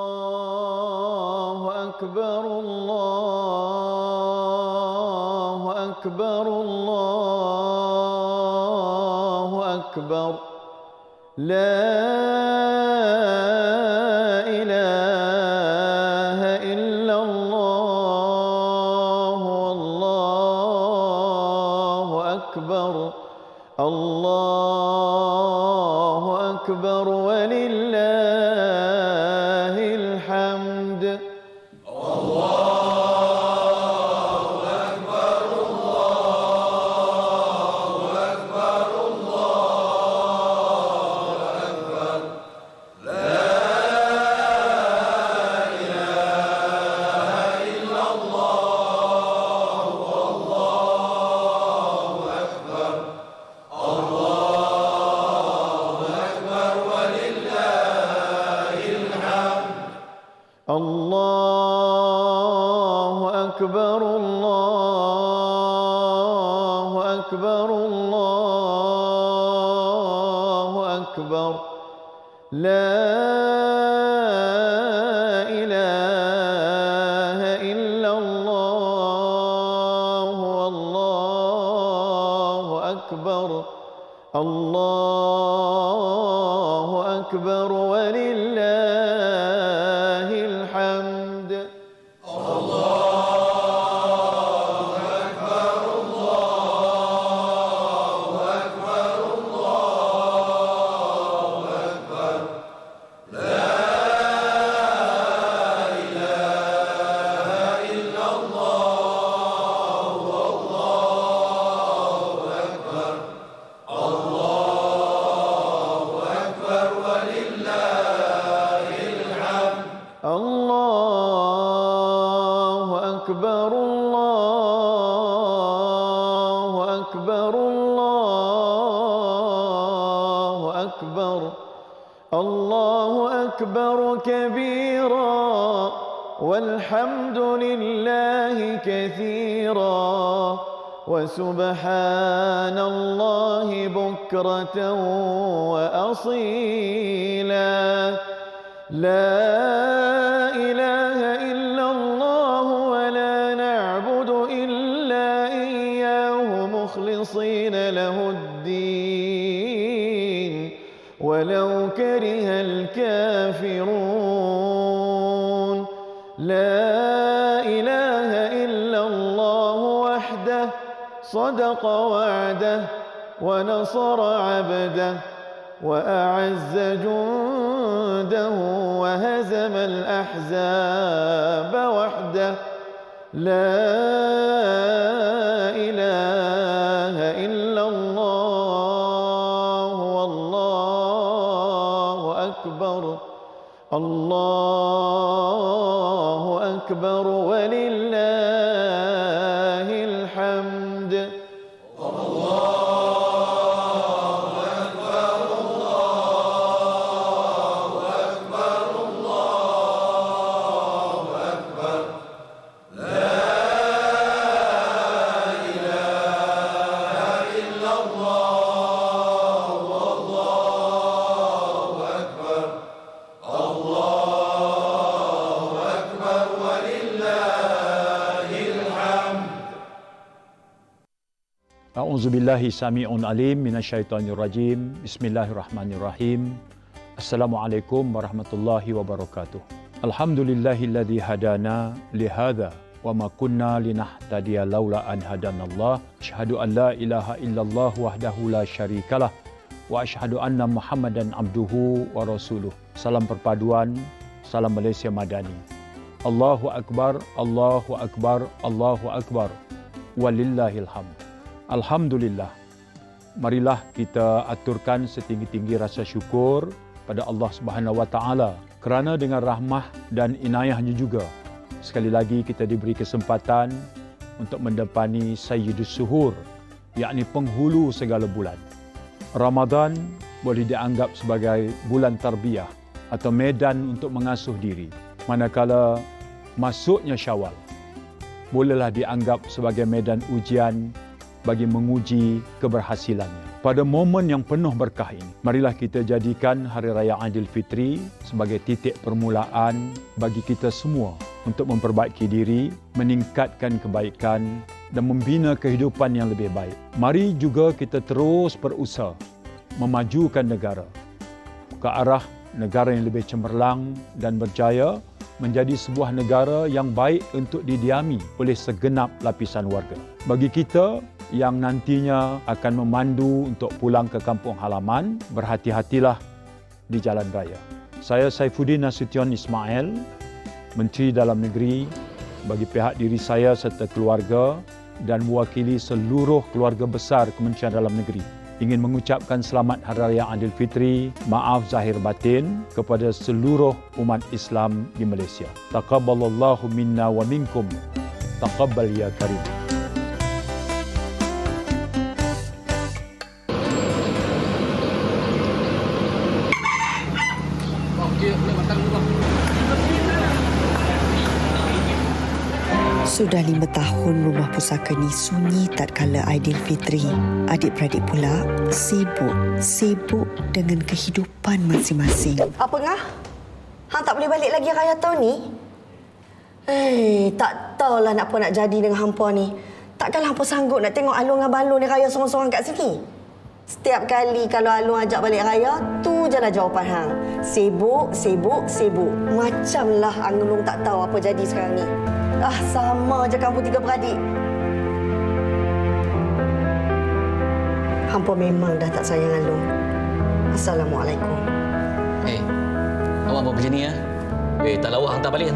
الله أكبر الله أكبر الله أكبر لا إله إلا الله والله أكبر الله أكبر ولله الحمد الله أكبر الله أكبر الله أكبر لا إله إلا الله والله أكبر الله أكبر ولله الحمد الله أكبر الله أكبر الله أكبر الله أكبر كبيرا والحمد لله كثيرا وسبحان الله بكرة وأصيلا لا إله إلا الله ولا نعبد إلا إياه مخلصين له الدين ولو كره الكافرون لا إله إلا الله وحده صدق وعده ونصر عبده وأعز جنده وهزم الأحزاب وحده لا إله إلا الله والله أكبر الله أكبر ولله الحمد A'udzubillahi sami'un alim minasyaitonir rajim. Bismillahirrahmanirrahim. Assalamualaikum warahmatullahi wabarakatuh. Alhamdulillahilladzi hadana lihadza wa ma kunna linahtadiya laula an hadanallah. Asyhadu an la ilaha illallah wahdahu la syarikalah wa asyhadu anna Muhammadan abduhu wa rasuluh. Salam perpaduan, salam Malaysia Madani. Allahu akbar, Allahu akbar, Allahu akbar. Walillahil hamd. Alhamdulillah, marilah kita aturkan setinggi-tinggi rasa syukur pada Allah Subhanahu Wa Taala kerana dengan rahmah dan inayahnya juga sekali lagi kita diberi kesempatan untuk mendepani Sayyidus Suhur, yakni penghulu segala bulan. Ramadan boleh dianggap sebagai bulan tarbiyah atau medan untuk mengasuh diri, manakala masuknya Syawal bolehlah dianggap sebagai medan ujian bagi menguji keberhasilannya. Pada momen yang penuh berkah ini, marilah kita jadikan Hari Raya Aidilfitri sebagai titik permulaan bagi kita semua untuk memperbaiki diri, meningkatkan kebaikan dan membina kehidupan yang lebih baik. Mari juga kita terus berusaha memajukan negara ke arah negara yang lebih cemerlang dan berjaya, menjadi sebuah negara yang baik untuk didiami oleh segenap lapisan warga. Bagi kita yang nantinya akan memandu untuk pulang ke kampung halaman, berhati-hatilah di jalan raya. Saya Saifuddin Nasution Ismail, Menteri Dalam Negeri, bagi pihak diri saya serta keluarga dan mewakili seluruh keluarga besar Kementerian Dalam Negeri, ingin mengucapkan selamat Hari Raya Aidilfitri, maaf zahir batin kepada seluruh umat Islam di Malaysia. Taqabbalallahu minna wa minkum. Taqabbal ya karim. Sudah 5 tahun rumah pusaka ni sunyi tatkala Aidilfitri. Adik-beradik pula sibuk dengan kehidupan masing-masing. Apa ngah? Hang tak boleh balik lagi raya tahun ni? Tak tahulah nak apa nak jadi dengan hampa ni. Takkanlah hampa sanggup nak tengok Alung dengan Balung ni raya sorang-sorang kat sini. Setiap kali kalau Alung ajak balik raya, tu je lah jawapan hang. Sibuk. Macamlah Alung tak tahu apa jadi sekarang ni. Sama je kamu 3 beradik. Hampa memang dah tak sayang Alung. Assalamualaikum. Awak buat macam ni ya? Tak lawak, hantar balik.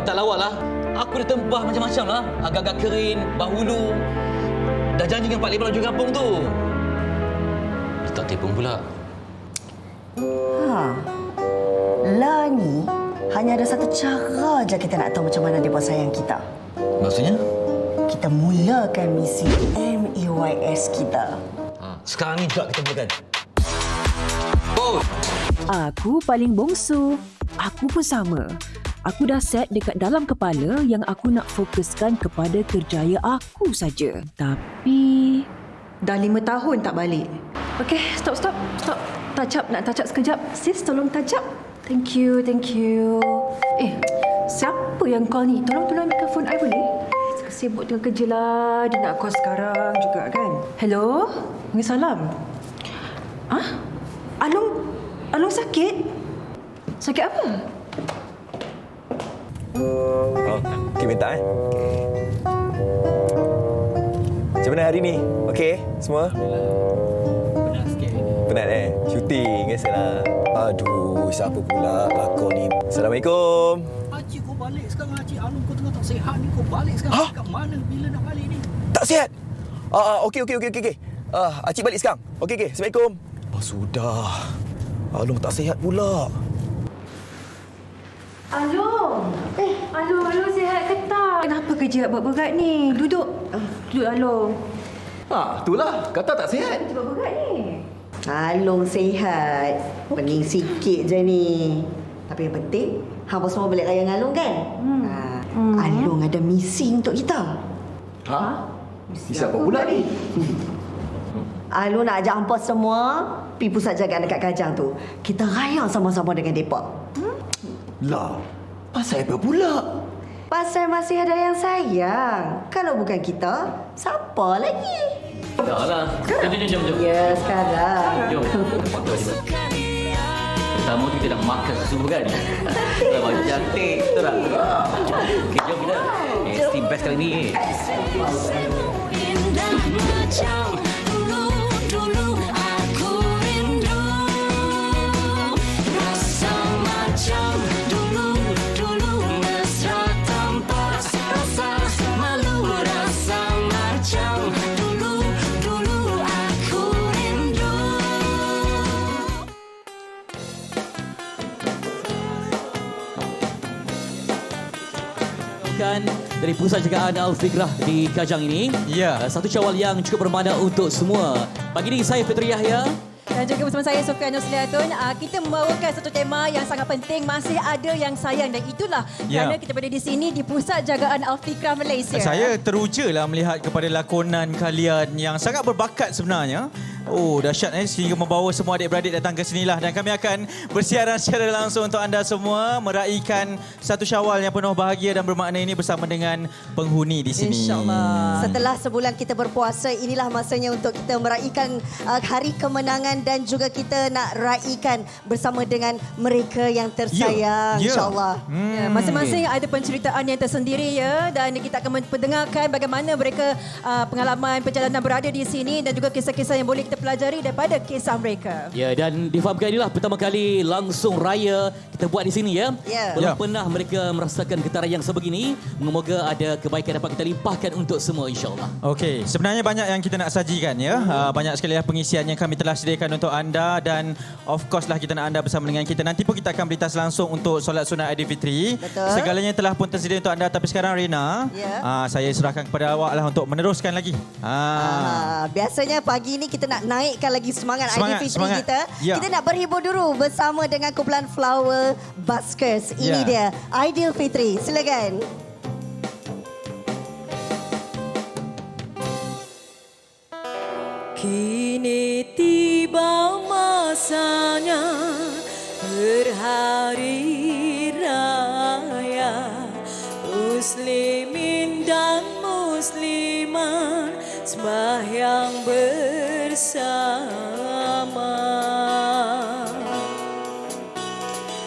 Tak lawak lah. Aku dah tempah macam-macam lah. Agak-agak kering, bahulu. Dah janji dengan Pak Lim Laju Kampung tu. Dia tak tepung pula. Lah ni hanya ada satu cara je kita nak tahu macam mana dia buat sayang kita. Maksudnya? Kita mulakan misi MAYS kita. Sekarang ni juga kita mulakan. Oh! Aku paling bongsu. Aku pun sama. Aku dah set dekat dalam kepala yang aku nak fokuskan kepada kerjaya aku saja. Tapi dah 5 tahun tak balik. Okey, stop. Touch up, nak touch up sekejap. Sis, tolong touch up. Thank you. Siapa yang call ni? Tolong ambilkan phone I boleh? Sibuk dengan kerja lah. Dia nak call sekarang juga kan? Hello? Salam. Alung sakit? Sakit apa? Okey, minta Macam mana hari ni? Okey, semua? Penat sikit. Penat Shooting, biasalah. Aduh, siapa pula lakon ni? Assalamualaikum. Pakcik, kau balik sekarang. Pakcik, Alung kau tengah tak sihat ni. Kau balik sekarang. Kat mana? Bila nak balik ni? Tak sihat? Okey. Acik balik sekarang. Okey. Assalamualaikum. Sudah. Alung tak sihat pula. Alung sihat ke tak? Kenapa kerja buat berat ni? Duduk Alung. Itulah. Kata tak sihat. Buat berat ni. Alung sihat. Pening sikit je ni. Tapi yang penting, hampa semua balik raya dengan Alung kan? Alung ada misi untuk kita. Misi apa pula ni? Alung nak ajak hampa semua pergi pusat jagaan dekat Kajang tu. Kita raya sama-sama dengan mereka. Lah, pasal apa pula? Pasal masih ada yang sayang. Kalau bukan kita, siapa lagi? Dah lah. Jom. Ya, sekarang. Jom. Pertama tu kita nak makan susu kan? Baju cantik. Betul tak? Okey, jom kita. Mesti best kali ni. Dari Pusat Jagaan Al-Fikrah di Kajang ini. Satu Syawal yang cukup bermakna untuk semua. Pagi ini saya Fitri Yahya. Dan juga bersama saya Sofia Nusliatun. Kita membawakan satu tema yang sangat penting. Masih ada yang sayang. Dan itulah kerana kita berada di sini di Pusat Jagaan Al-Fikrah Malaysia. Saya teruja lah melihat kepada lakonan kalian yang sangat berbakat sebenarnya. Oh, dahsyat sehingga membawa semua adik-beradik datang ke sinilah dan kami akan bersiaran secara langsung untuk anda semua meraihkan satu Syawal yang penuh bahagia dan bermakna ini bersama dengan penghuni di sini. InsyaAllah. Setelah sebulan kita berpuasa, inilah masanya untuk kita meraihkan hari kemenangan dan juga kita nak raikan bersama dengan mereka yang tersayang. InsyaAllah. Ya, masing-masing ada penceritaan yang tersendiri ya, dan kita akan mendengarkan bagaimana mereka pengalaman perjalanan berada di sini dan juga kisah-kisah yang boleh kita pelajari daripada kisah mereka. Ya, dan difahamkan inilah pertama kali langsung raya kita buat di sini ya. Belum pernah mereka merasakan getaran yang sebegini. Moga ada kebaikan dapat kita limpahkan untuk semua insya-Allah. Okey, sebenarnya banyak yang kita nak sajikan ya. Banyak sekali pengisian yang kami telah sediakan untuk anda dan of course lah kita nak anda bersama dengan kita. Nanti pun kita akan berlitas langsung untuk solat sunat Aidilfitri. Segalanya telah pun tersedia untuk anda, tapi sekarang Rina, saya serahkan kepada awak lah untuk meneruskan lagi. Biasanya pagi ni kita nak naikkan lagi semangat Aidilfitri kita. Kita nak berhibur dulu bersama dengan kumpulan Flower Buskers. Ini dia Aidilfitri. Silakan. Kini tiba masanya berhari raya, muslimin dan muslimat sembahyang bersama,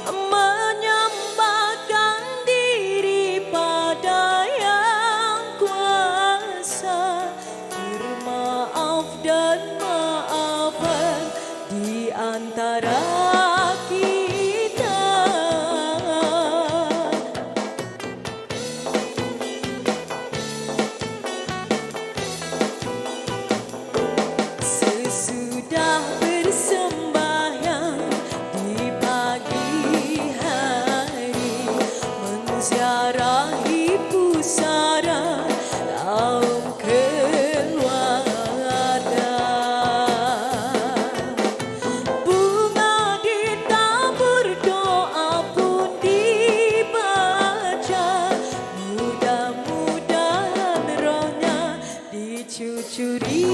menyembahkan diri pada yang kuasa, bermaaf dan maafan di antara kita. Sesudah bersembahyang di pagi hari, menziarahi pusara kaum keluarga. Bunga ditabur, doa pun dibaca, mudah-mudahan rohnya dicucuri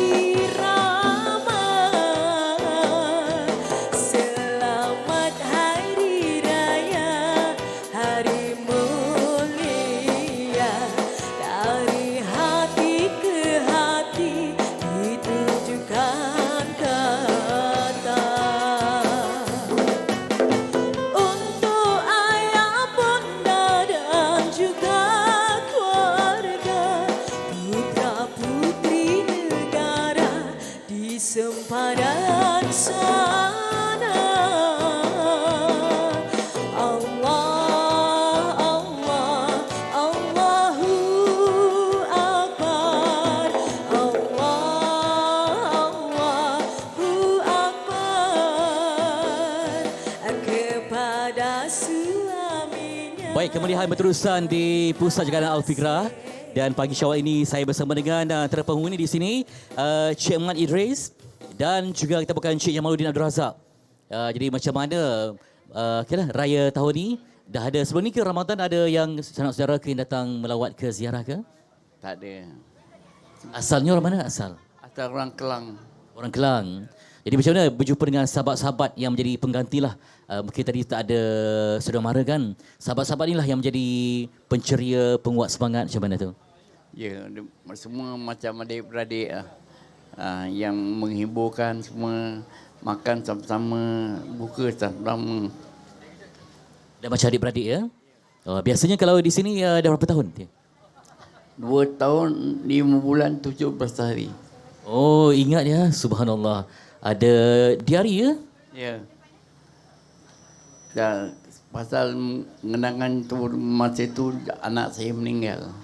rahmat. Selamat Hari Raya, hari mulia, dari hati ke hati ditujukan kata. Untuk ayah, bunda dan juga keluarga, putra putri negara di sempadan sana. Allah, Allah, Allahu Akbar. Allah, Allahu Akbar. Kepada suaminya. Baik, kemuliaan berterusan di Pusat Jagaan Al-Fikrah. Dan pagi Syawal ini saya bersama dengan terpenghuni di sini, Cik Ahmad Idris dan juga kita bukan Cik Jamaluddin Abdul Razak. Jadi macam mana raya tahun ni? Dah ada sebelum ni ke Ramadan ada yang saudara-saudara kering datang melawat ke ziarah ke? Tak ada. Asalnya orang mana asal? Asal orang Kelang. Orang Kelang. Jadi macam mana berjumpa dengan sahabat-sahabat yang menjadi penggantilah. Mungkin tadi tak ada saudara mara kan. Sahabat-sahabat inilah yang menjadi penceria, penguat semangat macam mana tu? Ya, semua macam adik-beradik lah. Yang menghiburkan semua, makan sama-sama, buka sama-sama. Dan macam adik-beradik ya? Biasanya kalau di sini dah berapa tahun? 2 tahun, 5 bulan, 17 hari. Oh, ingat ya, subhanallah. Ada diari ya? Ya. Dan pasal mengenangan tu masa itu anak saya meninggal.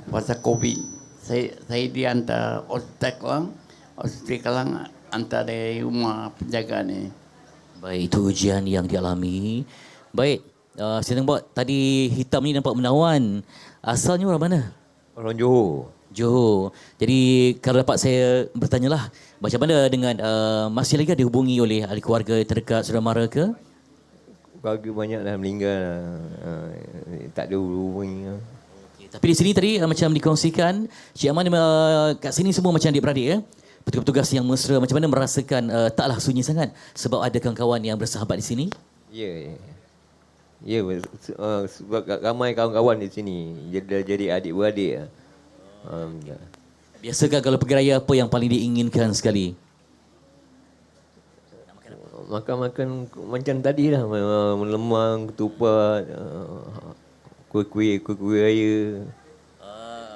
Pasal COVID. Saya dihantar hospital Kelang hantar dari rumah penjaga ni. Baik, itu ujian yang dialami. Baik, Sinang Bot, tadi hitam ni nampak menawan. Asalnya orang mana? Orang Johor. Johor. Jadi kalau dapat saya bertanyalah, macam mana dengan masih lagi dihubungi oleh ahli keluarga terdekat saudara mara ke? Keluarga banyak dah meninggal. Tak ada hubungi. Tapi di sini tadi macam dikongsikan, Cik Aman kat sini semua macam adik-beradik ya. petugas-petugas yang mesra, macam mana merasakan taklah sunyi sangat sebab ada kawan-kawan yang bersahabat di sini? Ya. Ya, sebab ramai kawan-kawan di sini. Jadi adik-beradik. Biasakah kalau pergi raya apa yang paling diinginkan sekali? Makan-makan macam tadi lah. Lemang, ketupat, kuih-kuih raya.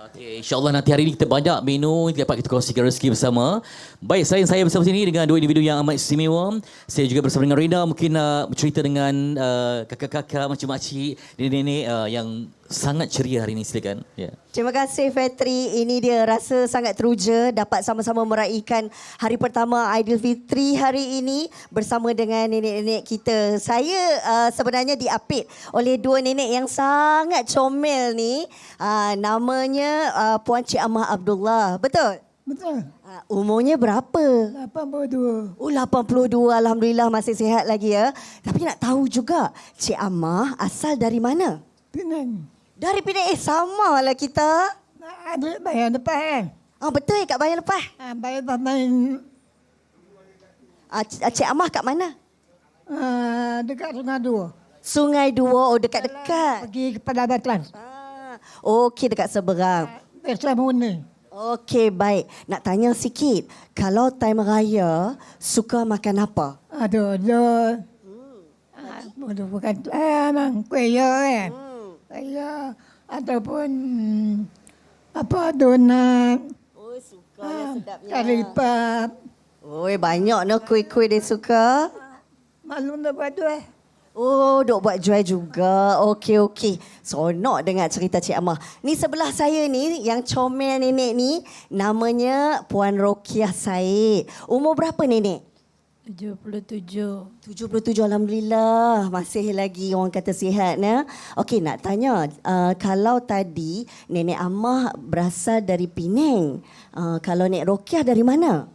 Okay, InsyaAllah nanti hari ini kita banyak menu dapat kita kongsikan rezeki bersama. Baik, selain saya bersama sini dengan dua individu yang amat istimewa, saya juga bersama dengan Rina mungkin bercerita dengan kakak-kakak, makcik-makcik, nenek-nenek yang sangat ceria hari ini. Silakan. Yeah. Terima kasih Fetri. Ini dia rasa sangat teruja dapat sama-sama meraihkan hari pertama Aidilfitri hari ini bersama dengan nenek-nenek kita. Saya sebenarnya diapit oleh dua nenek yang sangat comel ni. Namanya Puan Cik Amah Abdullah. Betul? Betul. Umurnya berapa? 82. Oh, 82. Alhamdulillah masih sihat lagi ya. Tapi nak tahu juga Cik Amah asal dari mana? Penang. Dari Penang. Sama lah kita. Ada bayar lepas kan? Betul kat bayar lepas. Bayar lepas main. Cik Amah kat mana? Dekat Sungai Dua. Sungai Dua, oh dekat-dekat. Pergi ke Pelabatan. Okey, dekat seberang. Islam Muni. Okey, baik. Nak tanya sikit. Kalau time raya, suka makan apa? Ada. Bukan memang kuih kan? Kuih ataupun apa donat. Oh, suka yang sedapnya. Kari pap. Oh, banyak no kuih-kuih dia suka. Maklum dah buat tu Oh, duk buat jual juga. Okey. Seronok dengar cerita Cik Amah. Ni sebelah saya ni, yang comel nenek ni, namanya Puan Rokiah Said. Umur berapa nenek? 77. 77, Alhamdulillah. Masih lagi orang kata sihat. Ya? Okey, nak tanya. Kalau tadi nenek Amah berasal dari Penang. Kalau Nek Rokiah dari mana?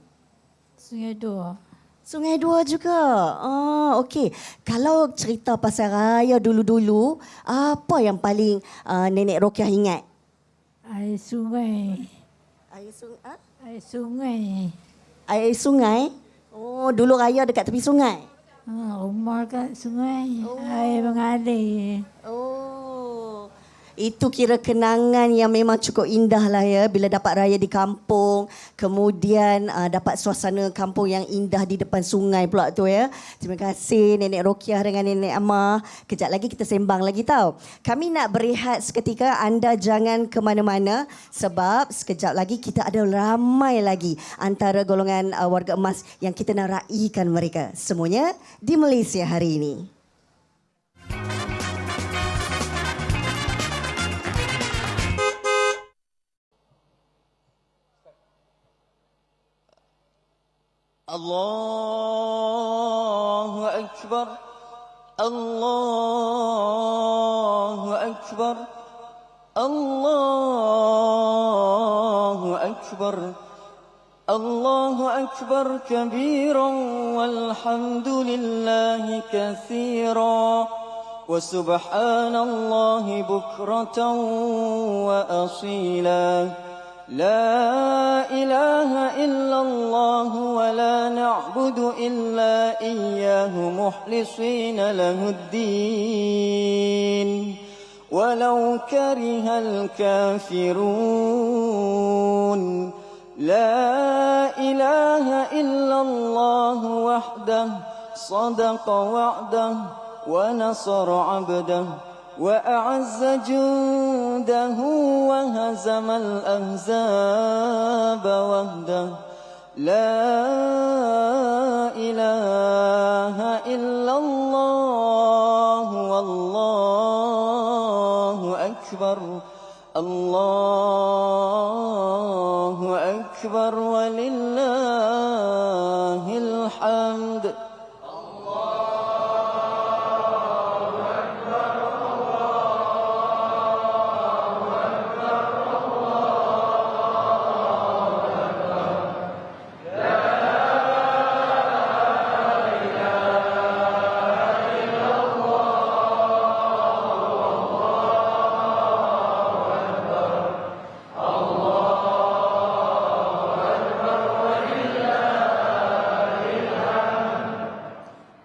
Sungai Dua. Sungai Dua juga. Okey. Kalau cerita pasal raya dulu-dulu, apa yang paling Nenek Rokiah ingat? Air sungai. Air sungai? Air sungai. Air sungai? Oh, dulu raya dekat tepi sungai? Rumah kat sungai. Air mengalir. Itu kira kenangan yang memang cukup indah lah ya bila dapat raya di kampung. Kemudian dapat suasana kampung yang indah di depan sungai pula tu ya. Terima kasih Nenek Rokiah dengan Nenek Amah. Kejap lagi kita sembang lagi tau. Kami nak berehat seketika, anda jangan ke mana-mana sebab sekejap lagi kita ada ramai lagi antara golongan warga emas yang kita nak raikan mereka. Semuanya di Malaysia hari ini. الله أكبر الله أكبر الله أكبر الله أكبر كبيرا والحمد لله كثيرا وسبحان الله بكرة وأصيلا لا إله إلا الله ولا نعبد إلا إياه مخلصين له الدين ولو كره الكافرون لا إله إلا الله وحده صدق وعده ونصر عبده وأعز جنده وهزم الأحزاب وحده لا إله إلا الله والله أكبر الله أكبر ولله الحمد La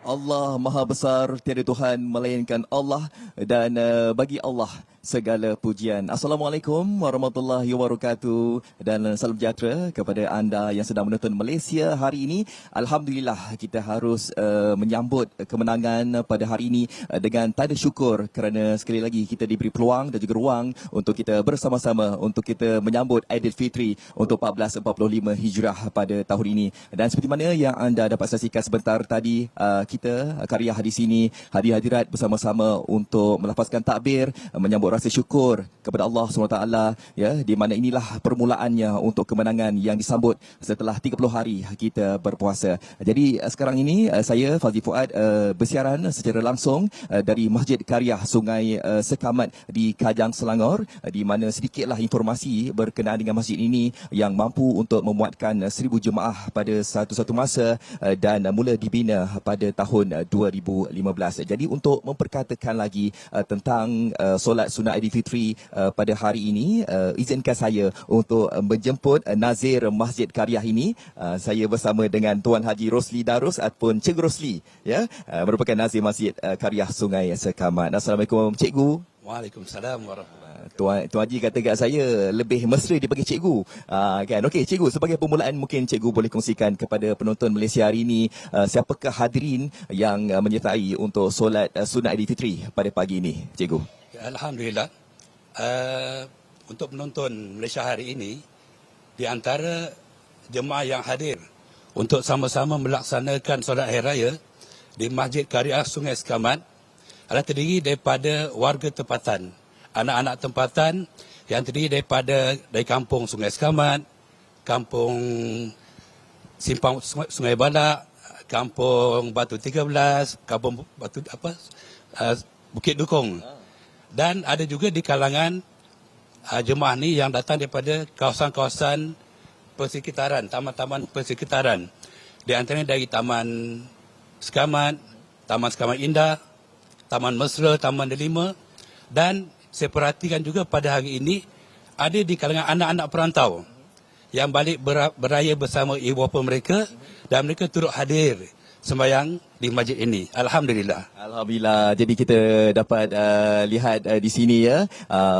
Allah Maha Besar, tiada Tuhan melainkan Allah, dan bagi Allah segala pujian. Assalamualaikum warahmatullahi wabarakatuh, dan salam sejahtera kepada anda yang sedang menonton Malaysia hari ini. Alhamdulillah, kita harus menyambut kemenangan pada hari ini dengan tanda syukur kerana sekali lagi kita diberi peluang dan juga ruang untuk kita bersama-sama untuk kita menyambut Aidilfitri untuk 1445 Hijrah pada tahun ini. Dan seperti mana yang anda dapat saksikan sebentar tadi, kita Karya di sini hadirat bersama-sama untuk melafazkan takbir, menyambut rasa syukur kepada Allah SWT, ya, di mana inilah permulaannya untuk kemenangan yang disambut setelah 30 hari kita berpuasa. Jadi sekarang ini saya Fazli Fuad bersiaran secara langsung dari Masjid Karya Sungai Sekamat di Kajang, Selangor, di mana sedikitlah informasi berkenaan dengan masjid ini yang mampu untuk memuatkan 1000 jemaah pada satu masa dan mula dibina pada tahun 2015. Jadi untuk memperkatakan lagi tentang solat sunat Aidilfitri pada hari ini, izinkan saya untuk menjemput Nazir Masjid Karya ini. Saya bersama dengan Tuan Haji Rosli Darus ataupun Cikgu Rosli, ya, merupakan Nazir Masjid Karya Sungai Sekamat. Assalamualaikum Cikgu. Waalaikumsalam warahmatullahi. Tuan Haji kata kat saya lebih mesra dipanggil cikgu. Kan? Okey, cikgu, sebagai permulaan mungkin cikgu boleh kongsikan kepada penonton Malaysia hari ini siapakah hadirin yang menyertai untuk solat sunat Aidilfitri pada pagi ini, cikgu. Alhamdulillah. Untuk penonton Malaysia hari ini, di antara jemaah yang hadir untuk sama-sama melaksanakan solat hari raya di Masjid Karya Sungai Sekamat adalah terdiri daripada warga tempatan, anak-anak tempatan yang terdiri dari kampung Sungai Sekamat, kampung Simpang Sungai Balak, kampung Batu 13, kampung Batu Bukit Dukung. Dan ada juga di kalangan jemaah ni yang datang daripada kawasan-kawasan persekitaran, taman-taman persekitaran. Di antaranya dari Taman Sekamat, Taman Sekamat Indah, Taman Mesra, Taman Delima, dan saya perhatikan juga pada hari ini ada di kalangan anak-anak perantau yang balik beraya bersama ibu bapa mereka dan mereka turut hadir sembahyang di masjid ini. Alhamdulillah. Alhamdulillah. Jadi kita dapat lihat di sini, ya,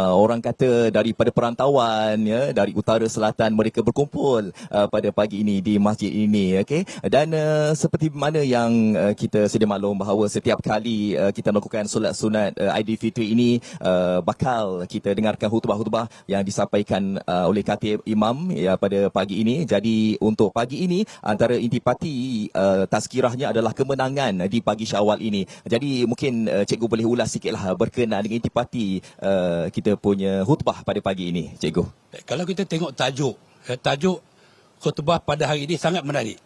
orang kata daripada perantauan, ya, dari utara selatan mereka berkumpul pada pagi ini di masjid ini, okey. Dan seperti mana yang kita sedia maklum bahawa setiap kali kita melakukan solat sunat Aidilfitri ini bakal kita dengarkan khutbah-khutbah yang disampaikan oleh khatib imam, ya, pada pagi ini. Jadi untuk pagi ini antara intipati tazkirahnya adalah kemenangan di pagi Syawal ini. Jadi mungkin cikgu boleh ulas sikitlah berkenaan dengan intipati kita punya khutbah pada pagi ini, cikgu. Kalau kita tengok tajuk khutbah pada hari ini sangat menarik,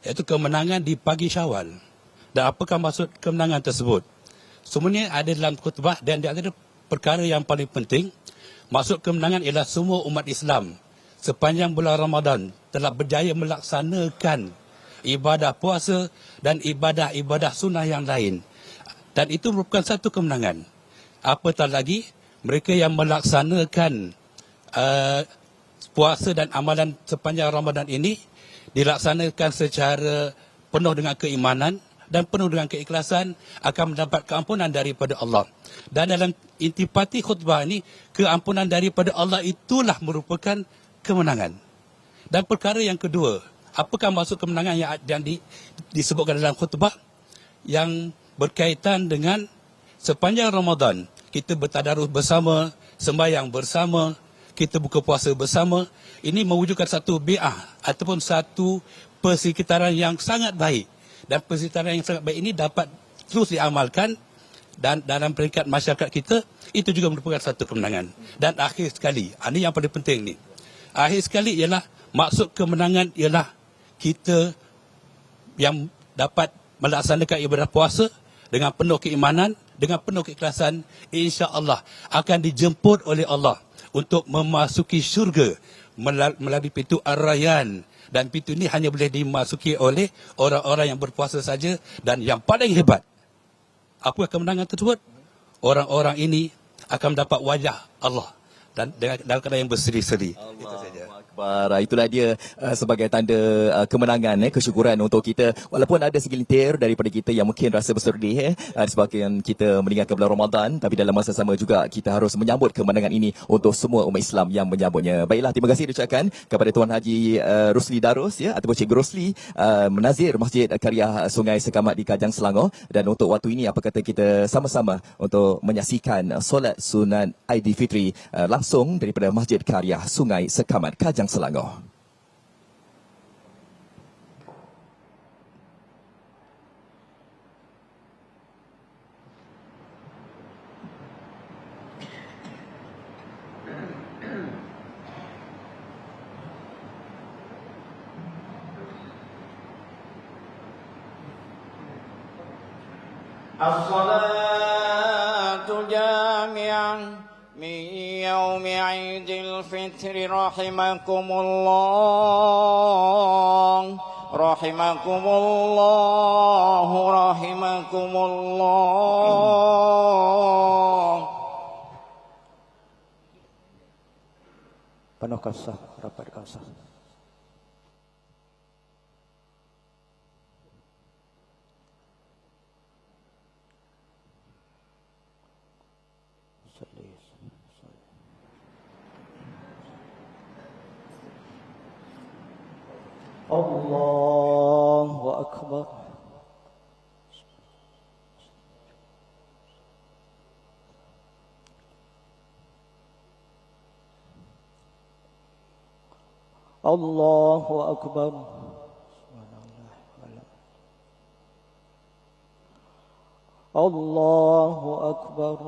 iaitu kemenangan di pagi Syawal. Dan apakah maksud kemenangan tersebut? Semuanya ada dalam khutbah, dan di antara perkara yang paling penting, maksud kemenangan ialah semua umat Islam sepanjang bulan Ramadan telah berjaya melaksanakan ibadah puasa dan ibadah-ibadah sunnah yang lain. Dan itu merupakan satu kemenangan. Apatah lagi, mereka yang melaksanakan puasa dan amalan sepanjang Ramadan ini dilaksanakan secara penuh dengan keimanan dan penuh dengan keikhlasan, akan mendapat keampunan daripada Allah. Dan dalam intipati khutbah ini, keampunan daripada Allah itulah merupakan kemenangan. Dan perkara yang kedua, apakah maksud kemenangan yang disebutkan dalam khutbah? Yang berkaitan dengan sepanjang Ramadan kita bertadarus bersama, sembahyang bersama, kita buka puasa bersama. Ini mewujudkan satu bi'ah ataupun satu persekitaran yang sangat baik. Dan persekitaran yang sangat baik ini dapat terus diamalkan, dan dalam peringkat masyarakat kita itu juga merupakan satu kemenangan. Dan akhir sekali, ini yang paling penting ni. Akhir sekali ialah maksud kemenangan ialah kita yang dapat melaksanakan ibadah puasa dengan penuh keimanan, dengan penuh keikhlasan, insya-Allah akan dijemput oleh Allah untuk memasuki syurga melalui pintu Ar-Rayyan. Dan pintu ini hanya boleh dimasuki oleh orang-orang yang berpuasa saja. Dan yang paling hebat, apa kemenangan tersebut? Orang-orang ini akan mendapat wajah Allah dan dalam keadaan yang berseri-seri. Itu saja. Akbar. Itulah dia sebagai tanda kemenangan, kesyukuran untuk kita. Walaupun ada segelintir daripada kita yang mungkin rasa bersedih disebabkan kita meninggalkan bulan Ramadan, tapi dalam masa sama juga kita harus menyambut kemenangan ini untuk semua umat Islam yang menyambutnya. Baiklah, terima kasih diucapkan kepada Tuan Haji Rusli Darus ataupun Cikgu Rusli, Menazir Masjid Karya Sungai Sekamat di Kajang Selangor. Dan untuk waktu ini apa kata kita sama-sama untuk menyaksikan solat sunat Aidilfitri langsung daripada Masjid Karya Sungai Sekamat Kajang Selangor. الصلاة جامعا من يوم عيد الفطر رحمكم الله رحمكم الله رحمكم الله. Penuh kasah, rapat kasah. Allahu Akbar. Allahu Akbar. Allahu Akbar.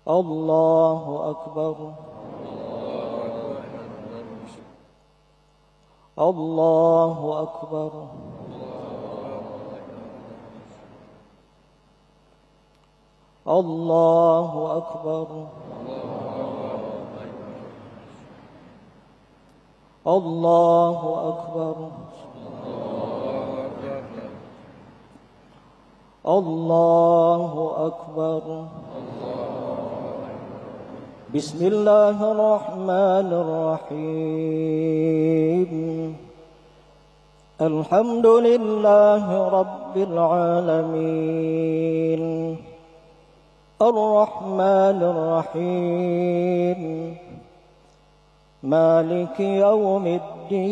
Allahu Akbar. Allahu Akbar. Allahu Akbar. Allahu Akbar. Allahu Akbar. Bismillahirrahmanirrahim. Alhamdulillahi Rabbil Alamin. Ar-Rahmanir-Rahim. Maliki Yawmiddin.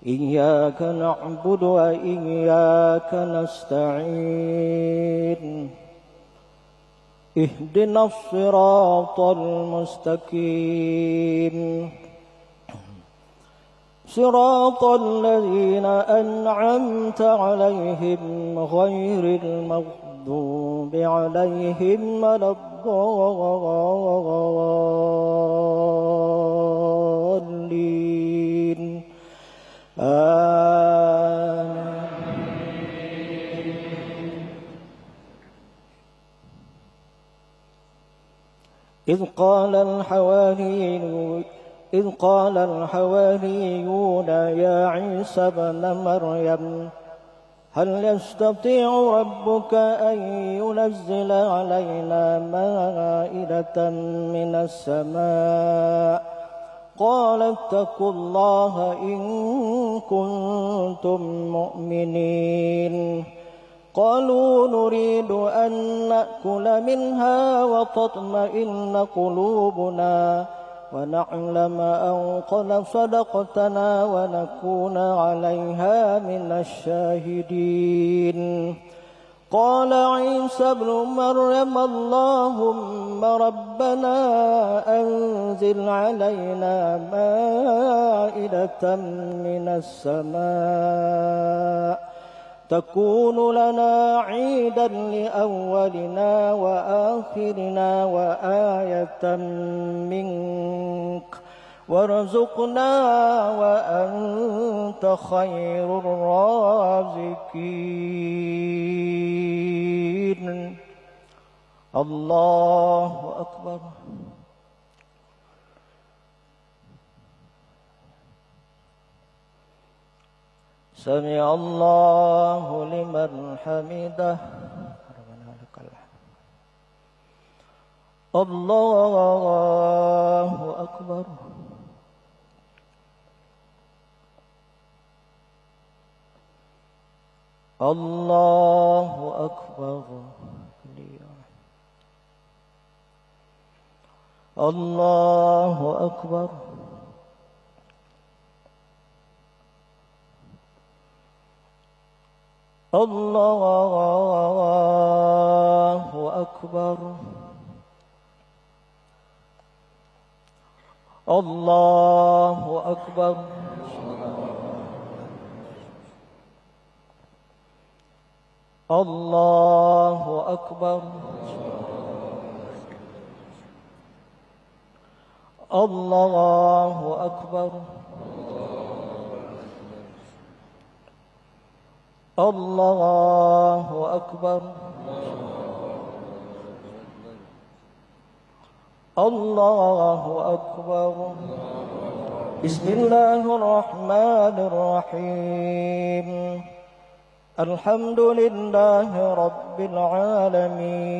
Iyyaka na'budu wa iyyaka nasta'in. اهدنا الصراط المستقيم صراط الذين أنعمت عليهم غير المغضوب عليهم ولا الضالين آمين. إذ قال الحواريون يا عيسى ابن مريم هل يستطيع ربك أن ينزل علينا مائدة من السماء قال اتقوا الله إن كنتم مؤمنين قالوا نريد أن نأكل منها وتطمئن قلوبنا ونعلم أن قد صدقتنا ونكون عليها من الشاهدين قال عيسى ابن مريم اللهم ربنا أنزل علينا مائدة من السماء تكون لنا عيدا لأولنا وآخرنا وآية منك وارزقنا وأنت خير الرازقين. الله أكبر. سمع الله لمن حمده ربنا لك الحمد الله أكبر الله أكبر الله أكبر الله أكبر الله أكبر الله أكبر الله أكبر الله أكبر الله أكبر بسم الله الرحمن الرحيم الحمد لله رب العالمين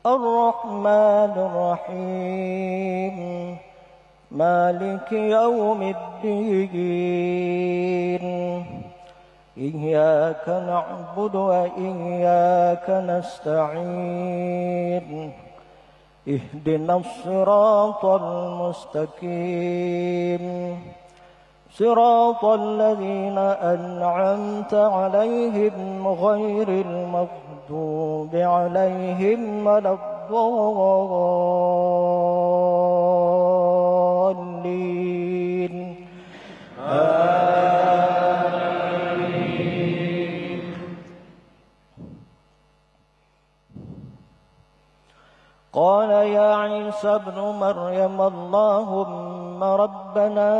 الرحمن الرحيم مالك يوم الدين إياك نعبد وإياك نستعين اهدنا الصراط المستقيم صراط الذين أنعمت عليهم غير المغضوب عليهم ولا الضالين آمين. قال يا عيسى ابن مريم اللهم ربنا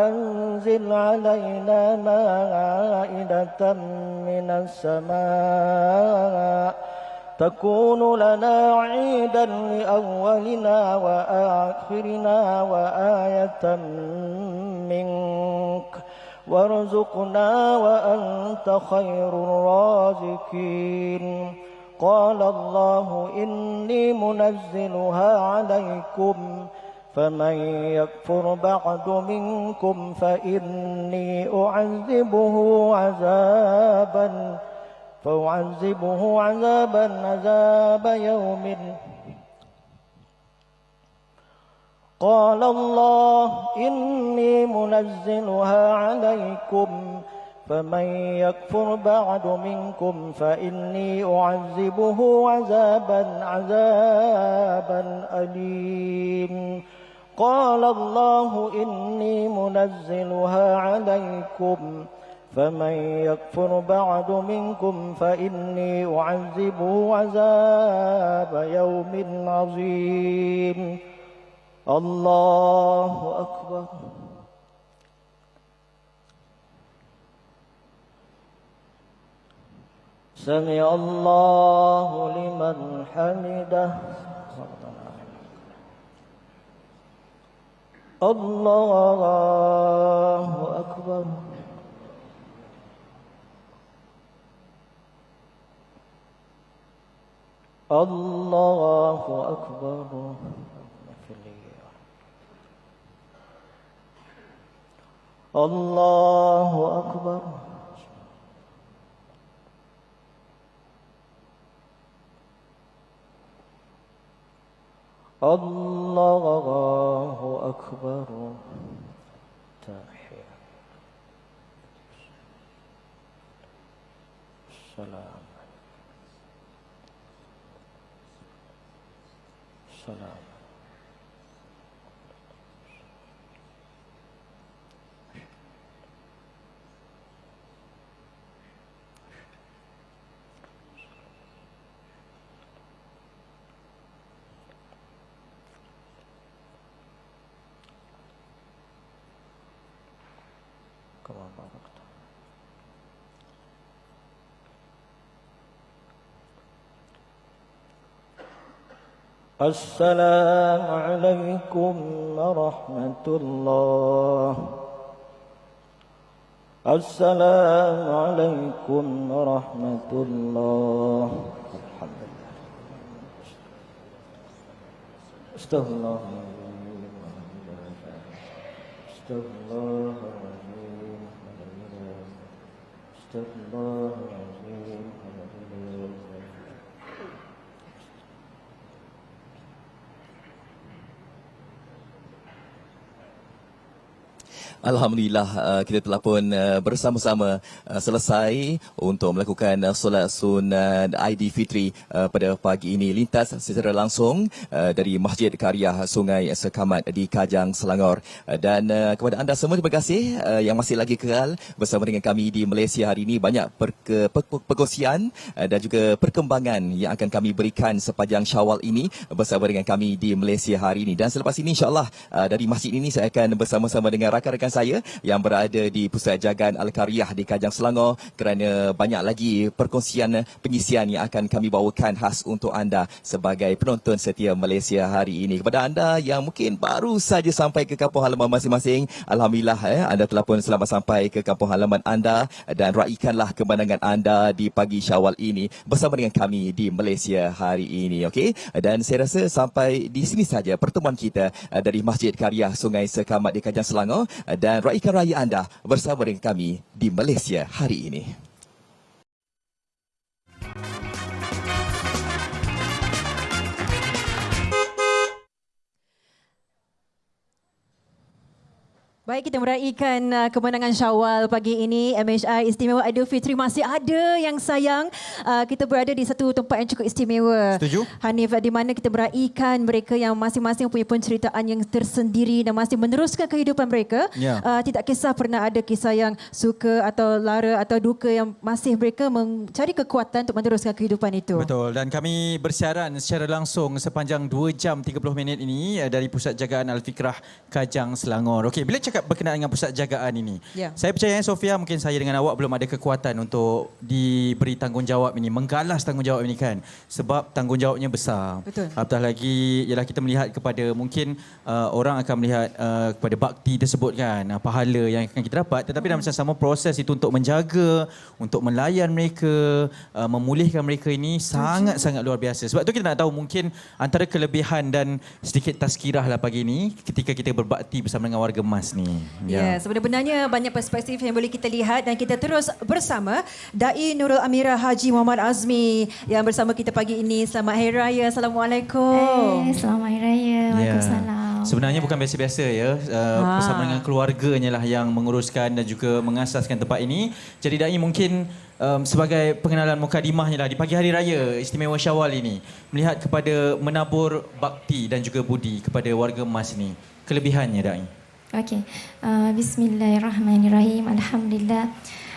أنزل علينا مائدة من السماء تكون لنا عيدا لأولنا وآخرنا وآية منك وارزقنا وأنت خير الرازقين قال الله إني منزلها عليكم فمن يكفر بعد منكم فإني أعذبه عذاب يوم قال الله إني منزلها عليكم فمن يكفر بعد منكم فإني أعذبه عذابا أليم قال الله إني منزلها عليكم فمن يكفر بعد منكم فإني أعذبه عذاب يوم عظيم الله أكبر سمع الله لمن حمده الله أكبر الله أكبر الله أكبر الله أكبر تحية السلام السلام كما باركت السلام عليكم ورحمة الله السلام عليكم ورحمة الله الحمد لله Alhamdulillah kita telah pun bersama-sama selesai untuk melakukan solat sunat Aidilfitri pada pagi ini lintas secara langsung dari Masjid Karyah Sungai Sekamat di Kajang, Selangor. Dan kepada anda semua terima kasih yang masih lagi kekal bersama dengan kami di Malaysia hari ini. Banyak perkongsian dan juga perkembangan yang akan kami berikan sepanjang Syawal ini bersama dengan kami di Malaysia hari ini. Dan selepas ini insya-Allah dari masjid ini saya akan bersama-sama dengan rakan-rakan saya yang berada di Pusat Jagaan Al-Karyah di Kajang, Selangor, kerana banyak lagi perkongsian pengisian yang akan kami bawakan khas untuk anda sebagai penonton setia Malaysia hari ini. Kepada anda yang mungkin baru saja sampai ke kampung halaman masing-masing, alhamdulillah anda telah pun selamat sampai ke kampung halaman anda dan raikanlah kemenangan anda di pagi Syawal ini bersama dengan kami di Malaysia hari ini. Okey, dan saya rasa sampai di sini saja pertemuan kita dari Masjid Karyah Sungai Sekamat di Kajang, Selangor, dan raikan raya anda bersama dengan kami di Malaysia hari ini. Baik, kita meraihkan kemenangan Syawal pagi ini. MHI Istimewa Aidilfitri masih ada yang sayang. Kita berada di satu tempat yang cukup istimewa. Setuju. Hanif, di mana kita meraihkan mereka yang masing-masing punya penceritaan yang tersendiri dan masih meneruskan kehidupan mereka. Ya. Tidak kisah pernah ada kisah yang suka atau lara atau duka, yang masih mereka mencari kekuatan untuk meneruskan kehidupan itu. Betul, dan kami bersiaran secara langsung sepanjang 2 jam 30 minit ini dari Pusat Jagaan Al-Fikrah Kajang, Selangor. Okey, bila cakap berkenaan dengan pusat jagaan ini, saya percaya Sofia, mungkin saya dengan awak belum ada kekuatan untuk diberi tanggungjawab ini, menggalas tanggungjawab ini kan, sebab tanggungjawabnya besar. Betul. Apatah lagi ialah kita melihat kepada mungkin orang akan melihat kepada bakti tersebut kan, pahala yang akan kita dapat, tetapi dalam sama proses itu untuk menjaga, untuk melayan mereka, memulihkan mereka ini sangat-sangat luar biasa. Sebab tu kita nak tahu mungkin antara kelebihan dan sedikit tazkirah lah pagi ini ketika kita berbakti bersama dengan warga emas ni. Ya, sebenarnya banyak perspektif yang boleh kita lihat, dan kita terus bersama Dai Nurul Amirah Haji Muhammad Azmi yang bersama kita pagi ini. Selamat Hari Raya. Assalamualaikum. Selamat Hari Raya. Waalaikumsalam. Sebenarnya bukan biasa-biasa ya, bersama dengan keluarganya lah yang menguruskan dan juga mengasaskan tempat ini. Jadi Dai mungkin sebagai pengenalan mukadimahnya lah di pagi hari raya istimewa Syawal ini, melihat kepada menabur bakti dan juga budi kepada warga emas ni, kelebihannya Dai. Okey. Bismillahirrahmanirrahim. Alhamdulillah.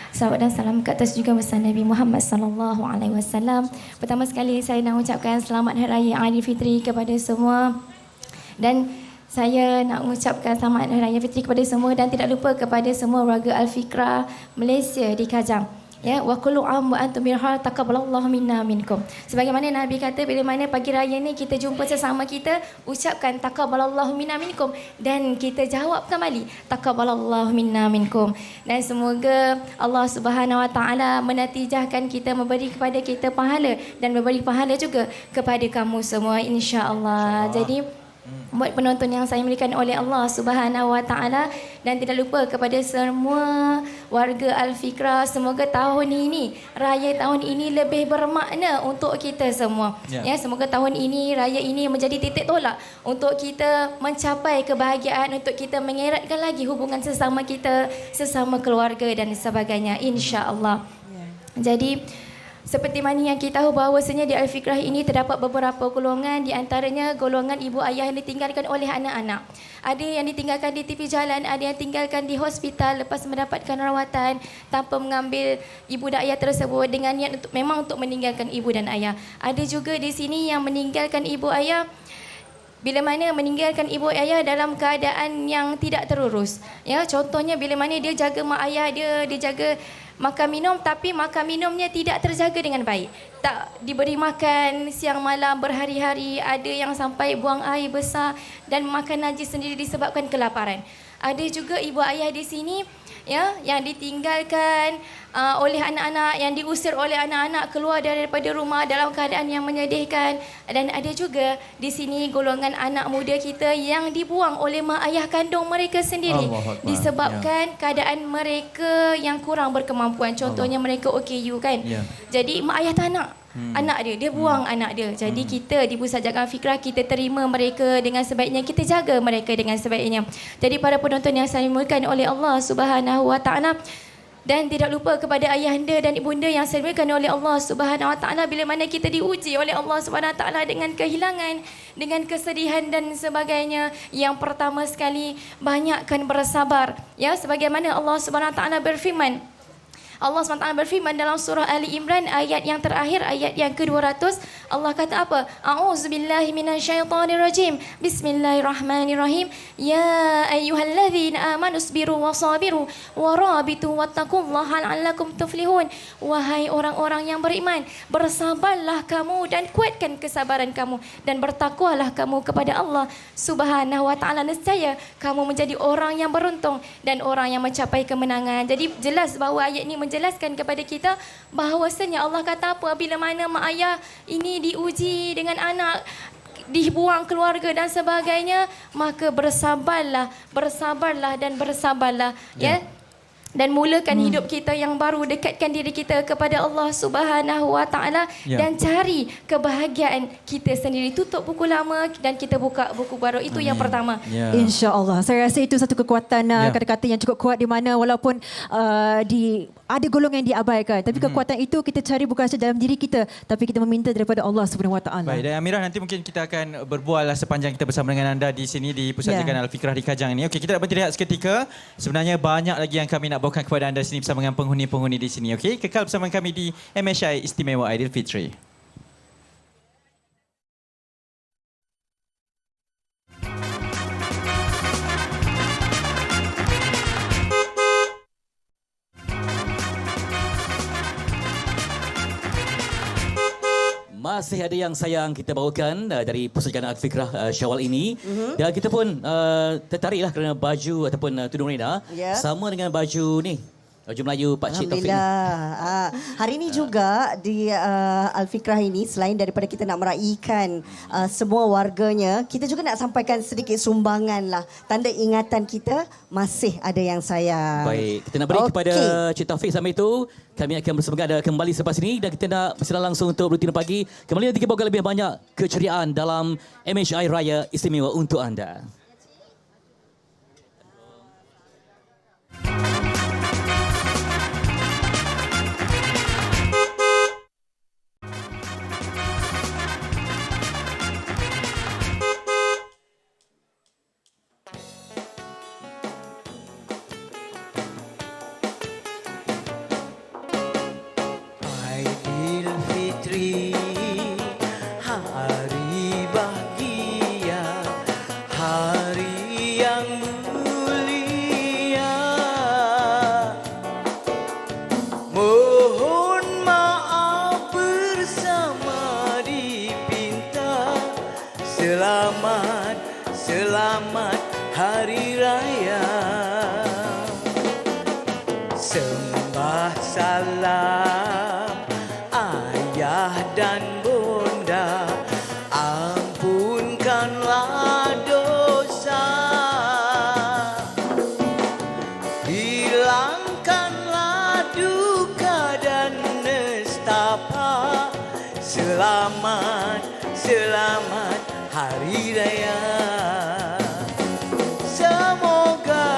Salawat dan salam ke atas juga besar Nabi Muhammad sallallahu alaihi wasallam. Pertama sekali saya nak ucapkan selamat Hari Raya Aidilfitri kepada semua. Dan saya nak mengucapkan selamat Hari Raya Fitri kepada semua, dan tidak lupa kepada semua warga Al-Fikrah Malaysia di Kajang. Ya, wa kullu am wa antum birhal taqabbalallahu minna minkum. Sebagaimana Nabi kata, bila mana pagi raya ni kita jumpa sesama kita, ucapkan taqabbalallahu minna minkum, dan kita jawab kembali taqabbalallahu minna minkum. Dan semoga Allah Subhanahu wa taala menatijahkan kita, memberi kepada kita pahala dan memberi pahala juga kepada kamu semua, insya-Allah. Jadi buat penonton yang saya muliakan oleh Allah Subhanahu wa taala, dan tidak lupa kepada semua warga Al-Fikrah, semoga tahun ini, raya tahun ini lebih bermakna untuk kita semua. Ya, semoga tahun ini, raya ini menjadi titik tolak untuk kita mencapai kebahagiaan, untuk kita mengeratkan lagi hubungan sesama kita, sesama keluarga dan sebagainya, insya-Allah. Jadi seperti mana yang kita tahu bahawasanya di Al-Fikrah ini terdapat beberapa golongan, di antaranya golongan ibu ayah yang ditinggalkan oleh anak-anak. Ada yang ditinggalkan di tepi jalan, ada yang tinggalkan di hospital lepas mendapatkan rawatan tanpa mengambil ibu dan ayah tersebut dengan niat untuk memang untuk meninggalkan ibu dan ayah. Ada juga di sini yang meninggalkan ibu ayah bila mana meninggalkan ibu ayah dalam keadaan yang tidak terurus. Ya, contohnya bila mana dia jaga mak ayah dia, dia jaga makan minum, tapi makan minumnya tidak terjaga dengan baik. Tak diberi makan siang malam berhari-hari, ada yang sampai buang air besar dan makan najis sendiri disebabkan kelaparan. Ada juga ibu ayah di sini ya, yang ditinggalkan oleh anak-anak, yang diusir oleh anak-anak keluar daripada rumah dalam keadaan yang menyedihkan. Dan ada juga di sini golongan anak muda kita yang dibuang oleh mak ayah kandung mereka sendiri disebabkan keadaan mereka yang kurang berkemampuan. Contohnya mereka OKU kan. Jadi mak ayah tak nak anak dia buang anak dia. Jadi kita di Pusat Jagaan Fikrah, kita terima mereka dengan sebaiknya, kita jaga mereka dengan sebaiknya. Jadi para penonton yang saya dimuliakan oleh Allah Subhanahu Wa Taala, dan tidak lupa kepada ayahanda dan ibunda yang saya dimuliakan oleh Allah Subhanahu Wa Taala, bila mana kita diuji oleh Allah Subhanahu Wa Taala dengan kehilangan, dengan kesedihan dan sebagainya. Yang pertama sekali, banyakkan bersabar. Ya, sebagaimana Allah Subhanahu Wa Taala berfirman. Allah SWT berfirman dalam surah Ali Imran ayat yang terakhir, ayat yang ke-200. Allah kata apa? A'udzubillahi minasyaitonirrajim. Bismillahirrahmanirrahim. Ya ayyuhalladzina amanu sabiru wa sabiru wa rabitu wattaqullaha la'allakum tuflihun. Wahai orang-orang yang beriman, bersabarlah kamu dan kuatkan kesabaran kamu dan bertakwalah kamu kepada Allah Subhanahu wa taala, nescaya kamu menjadi orang yang beruntung dan orang yang mencapai kemenangan. Jadi jelas bahawa ayat ini menjelaskan kepada kita bahawasanya Allah kata apa, bila mana mak ayah ini diuji dengan anak, dibuang keluarga dan sebagainya, maka bersabarlah dan bersabarlah, ya. Dan mulakan hidup kita yang baru, dekatkan diri kita kepada Allah Subhanahu Wa Taala dan cari kebahagiaan kita sendiri. Tutup buku lama dan kita buka buku baru. Itu yang pertama. InsyaAllah. Saya rasa itu satu kekuatan kata-kata yang cukup kuat, di mana walaupun ada golongan yang diabaikan, tapi kekuatan itu kita cari bukan sahaja dalam diri kita, tapi kita meminta daripada Allah Subhanahu Wa Taala. Baik, dan Amirah, nanti mungkin kita akan berbual sepanjang kita bersama dengan anda di sini di Pusat Jagaan Al-Fikrah di Kajang ini. Okey, kita nak berhenti rehat seketika. Sebenarnya banyak lagi yang kami nak bawakan kepada anda sini bersama dengan penghuni-penghuni di sini. Okey, kekal bersama kami di MSI Istimewa Aidilfitri. Masih ada yang sayang kita bawakan dari Pusat Jagaan Al-Fikrah Syawal ini. Dan kita pun tertariklah kerana baju ataupun tudung rena sama dengan baju ni. Baju Melayu Pak Cik Taufik. Alhamdulillah. Hari ini juga di Al-Fikrah ini, selain daripada kita nak meraihkan semua warganya, kita juga nak sampaikan sedikit sumbangan lah. Tanda ingatan kita masih ada yang sayang. Baik, kita nak beri kepada Cik Taufik. Sambil itu, kami akan bersama anda kembali selepas ini dan kita nak bersilang langsung untuk rutin pagi. Kembali nanti kita bawa lebih banyak keceriaan dalam MHI Raya Istimewa untuk anda. Aidilfitri, hari bahagia, hari yang mulia. Mohon maaf bersama dipinta, selamat, selamat hari raya. Sembah salam ayah dan bunda, ampunkanlah dosa, hilangkanlah duka dan nestapa. Selamat, selamat hari raya. Semoga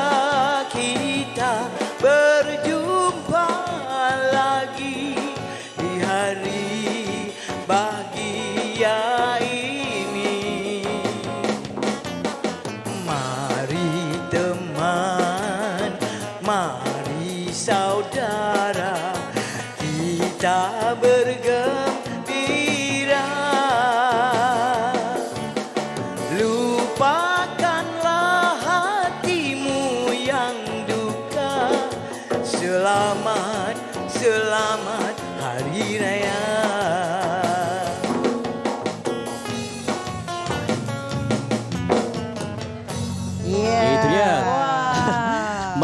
kita berjumpa lagi di hari bahagia ini. Mari teman, mari saudara, kita bergembira.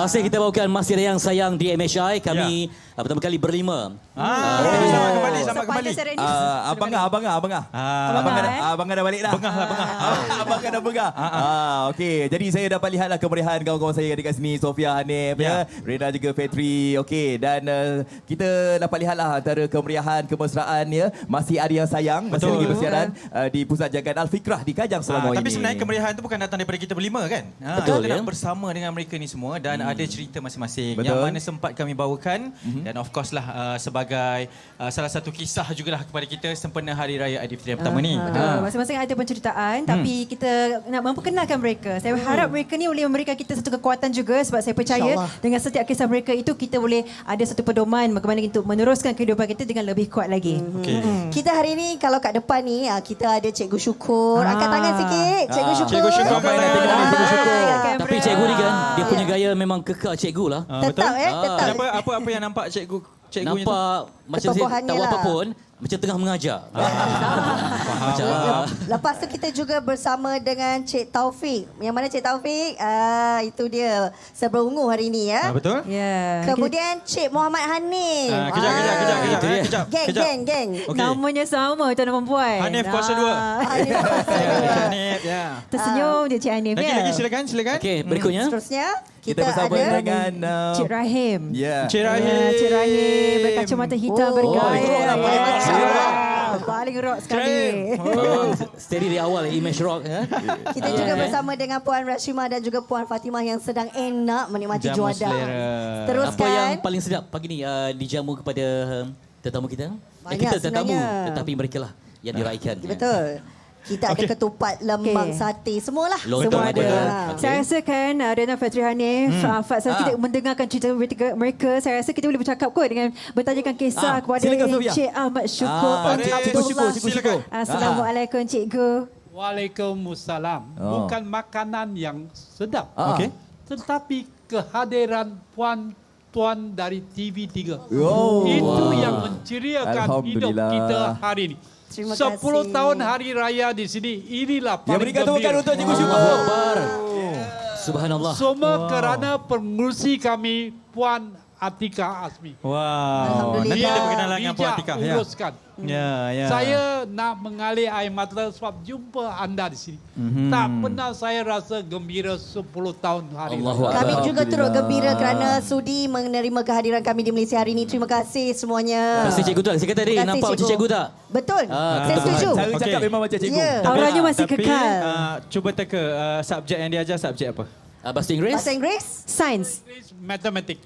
Masih kita bawakan Masih Ada Yang Sayang di MHI. Kami pertama kali berlima. Sama kembali. Abang dah balik dah. Bengah. Abang dah bengah. Okey, jadi saya dapat lihatlah kemeriahan kawan-kawan saya dekat sini, Sofia, Hanif, Rena juga Fetri. Okey, dan kita dapat lihatlah antara kemeriahan, kemesraan Masih Ada Yang Sayang. Masih lagi bersiaran di Pusat Jagaan Al-Fikrah di Kajang Selangor ini. Tapi sebenarnya kemeriahan itu bukan datang daripada kita berlima kan? Betul, kita nak bersama dengan mereka ni semua dan ada cerita masing-masing yang mana sempat kami bawakan dan of course lah sebagai salah satu kisah jugalah kepada kita sempena Hari Raya Aidilfitri yang pertama ni. Masing-masing ada penceritaan tapi kita nak memperkenalkan mereka. Saya harap mereka ni boleh memberikan kita satu kekuatan juga sebab saya percaya dengan setiap kisah mereka itu kita boleh ada satu pedoman bagaimana untuk meneruskan kehidupan kita dengan lebih kuat lagi. Kita hari ni kalau kat depan ni kita ada Cikgu Syukur. Angkat tangan sikit. Cikgu Syukur. Cikgu Syukur. Tapi cikgu ni kan, dia punya gaya memang kekal cikgu lah. Tetap tetap. Kenapa apa yang nampak cikgu nampak macam saya tak buat apa pun, macam tengah mengajar. Lepas tu kita juga bersama dengan Cik Taufik. Yang mana Cik Taufik? Itu dia seberungu hari ini ya. Betul? Ya. Kemudian Cik Muhammad Hanif. Kejap. Geng. Namanya sama tuan dan perempuan. Hanif kuasa 2. Hanif ya. Tersenyum je Cik Hanif ya. Lagi silakan. Okey, berikutnya. Seterusnya kita bersama dengan Cik Rahim. Cik Rahim berkacamata hitam bergaya. Paling rock sekali. Steady di awal image rock. Kita juga bersama dengan Puan Rashimah dan juga Puan Fatimah yang sedang enak menikmati juadah. Teruskan. Apa yang paling sedap pagi ni dijamu kepada tetamu kita? Banyak kita tetamu sebenarnya. tetapi mereka lah yang diraikan. Betul. Kita ada ketupat, lemang, sate, semualah. Lontong semua ada. Saya rasa kan Rena, Fetri, Hanif, Fat, kita mendengarkan cerita mereka. Saya rasa kita boleh bercakap kot dengan bertanyakan kisah kepada Encik Ahmad Syukur. Syukur. Assalamualaikum Cikgu. Waalaikumsalam. Bukan makanan yang sedap. Tetapi kehadiran puan-tuan dari TV3. Itu yang menceriakan hidup kita hari ini. 10 tahun Hari Raya di sini. Inilah paling gembira. Berikan untuk Cikgu Syukur. Subhanallah. Semua kerana pengurusi kami Puan Atika Azmi. Nanti ada perkenalan dengan Puan Atika. Uruskan. Saya nak mengalir air mata sebab jumpa anda di sini. Tak pernah saya rasa gembira 10 tahun hari ini. Kami juga turut gembira kerana sudi menerima kehadiran kami di Malaysia hari ini. Terima kasih semuanya. Terima kasih cikgu tak? Saya kata tadi nampak macam cikgu tak? Betul. Saya setuju. Cara cakap memang macam cikgu. Auranya masih kekal. Cuba teka subjek yang dia ajar subjek apa? Bahasa Inggeris? Bahasa Inggeris? Sains. Matematik.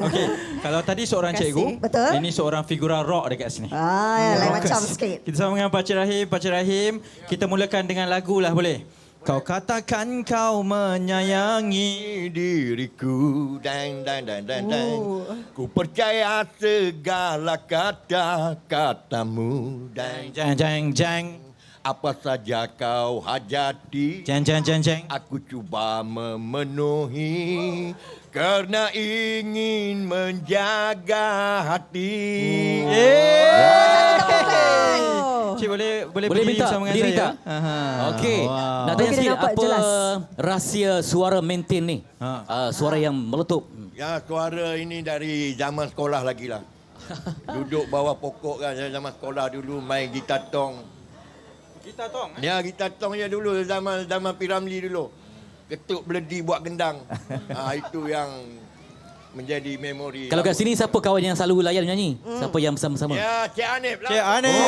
Okey. Kalau tadi seorang cikgu, betul. Ini seorang figura rock dekat sini. Lain macam sikit. Kita sama dengan Pakcik Rahim. Kita mulakan dengan lagu lah boleh? Kau katakan kau menyayangi diriku, dang. Ku percaya segala kata-katamu, jang. Apa saja kau hajati, jang. Aku cuba memenuhi karena ingin menjaga hati. Cik boleh minta bersama dengan berdiri saya? Tak? Okey. Nak tanya sikit apa rahsia suara maintain ni? Suara yang meletup. Ya, suara ini dari zaman sekolah lagi lah. Duduk bawah pokok kan, zaman sekolah dulu main gitar tong. Gitar tong? Ya, gitar tong ya dulu zaman Piramli dulu. Ketuk beledi buat gendang. Itu yang menjadi memori. Kalau kat sini siapa kawan yang selalu layan menyanyi? Siapa yang bersama-sama? Ya, Cik Hanif lah. Cik Hanif.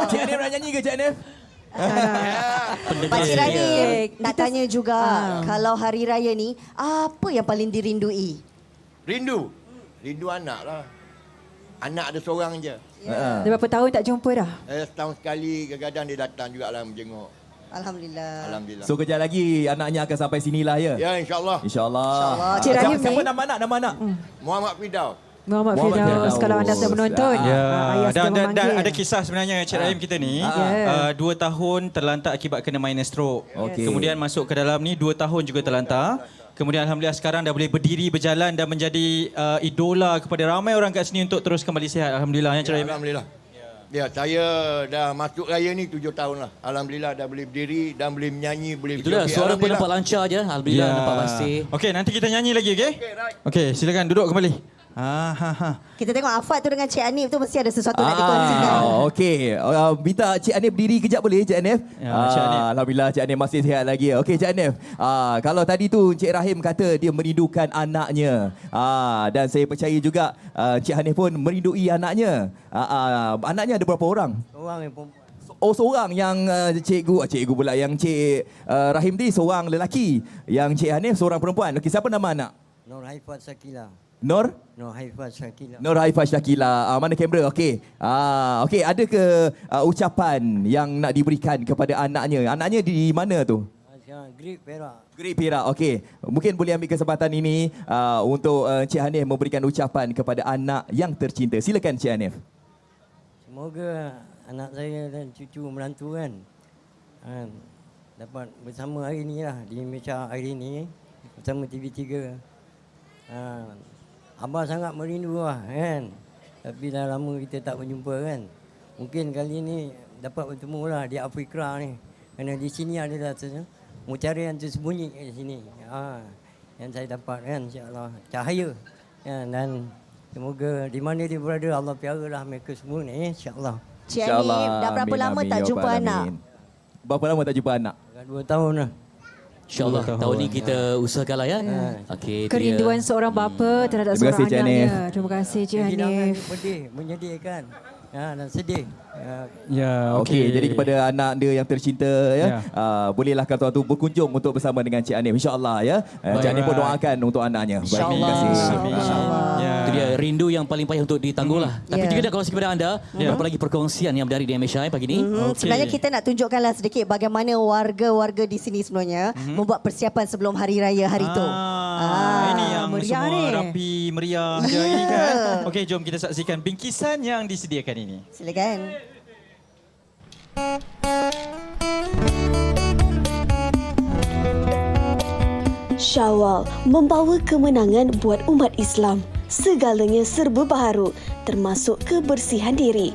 Cik Hanif nak nyanyi ke Cik Hanif? Pakcik Hanif nak tanya juga, kalau hari raya ni apa yang paling dirindui? Rindu anak lah. Anak ada seorang je. Dah berapa tahun tak jumpa dah? Setahun sekali kadang-kadang dia datang jugalah menjenguk. Alhamdulillah. So kejap lagi anaknya akan sampai sinilah ya? Ya, insyaAllah. Cik Rahim ni? Siapa nama anak? Muhammad Firdaus. Muhammad Firdaus. Kalau anda sedang menonton. Dan ada kisah sebenarnya Cik Rahim kita ni. 2 tahun terlantar akibat kena minor stroke. Kemudian masuk ke dalam ni 2 tahun juga terlantar. Kemudian Alhamdulillah sekarang dah boleh berdiri, berjalan dan menjadi idola kepada ramai orang kat sini untuk terus kembali sihat. Alhamdulillah. Ya, Cik Rahim. Alhamdulillah. Ya, saya dah masuk raya ni 7 tahun lah. Alhamdulillah dah boleh berdiri dan boleh menyanyi, boleh Itulah, suara pun nampak lancar je. Alhamdulillah, nampak pasti. Okey, nanti kita nyanyi lagi, okey? Okey, silakan duduk kembali. Kita tengok Afad tu dengan Cik Anif tu mesti ada sesuatu nak dikongsikan. Okey, minta Cik Anif berdiri kejap boleh Cik Anif? Ya, Cik Anif. Alhamdulillah Cik Anif masih sihat lagi. Okey Cik Anif, kalau tadi tu Cik Rahim kata dia merindukan anaknya. Dan saya percaya juga Cik Hanif pun merindui anaknya. Anaknya ada berapa orang? Orang yang perempuan. Oh, seorang yang cikgu pula, yang Cik Rahim ni seorang lelaki, yang Cik Hanif seorang perempuan. Okey, siapa nama anak? Nur Haifaz Syakila. Nur Haifaz Syakila. Nur Haifaz Syakila. Mana kamera? Okey. Okey, ada ke ucapan yang nak diberikan kepada anaknya? Anaknya di mana tu? Grip Perak. Grip Perak. Okey. Mungkin boleh ambil kesempatan ini untuk Cik Hanif memberikan ucapan kepada anak yang tercinta. Silakan Cik Hanif. Semoga anak saya dan cucu menantu kan dapat bersama hari ni lah di Malaysia hari ni bersama TV3. Abah sangat merindu lah kan. Tapi dah lama kita tak berjumpa kan. Mungkin kali ni dapat bertemu lah di Afrika ni. Kerana di sini ada rasanya mucarian tersembunyi kat sini. Yang saya dapat kan, insya-Allah cahaya. Dan semoga di mana dia berada Allah piaralah mereka semua ni insya-Allah. Cik Anif, dah berapa lama tak jumpa anak? Berapa lama tak jumpa anak? 2 tahun lah. InsyaAllah tahun ni kita usahakanlah ya. Okey, Kerinduan seorang bapa terhadap seorang anaknya. Terima kasih Cik Hanif. Pedih, menyedihkan. Dan sedih. Ya, okey. Jadi kepada anak dia yang tercinta ya, bolehlah kata tu berkunjung untuk bersama dengan Cik Hanif insya-Allah ya. Cik Hanif pun doakan untuk anaknya. Baik, terima kasih. InsyaAllah. Itu dia rindu yang paling payah untuk ditangguh lah. Tapi juga nak kongsi kepada anda, berapa lagi perkongsian yang berdarah di MSI pagi ni. Sebenarnya kita nak tunjukkanlah sedikit bagaimana warga-warga di sini sebenarnya membuat persiapan sebelum hari raya hari itu. Ini yang meriah semua ni. rapi meriah je ini kan. Okey, jom kita saksikan bingkisan yang disediakan ini. Silakan. Syawal membawa kemenangan buat umat Islam. Segalanya serba baharu, termasuk kebersihan diri.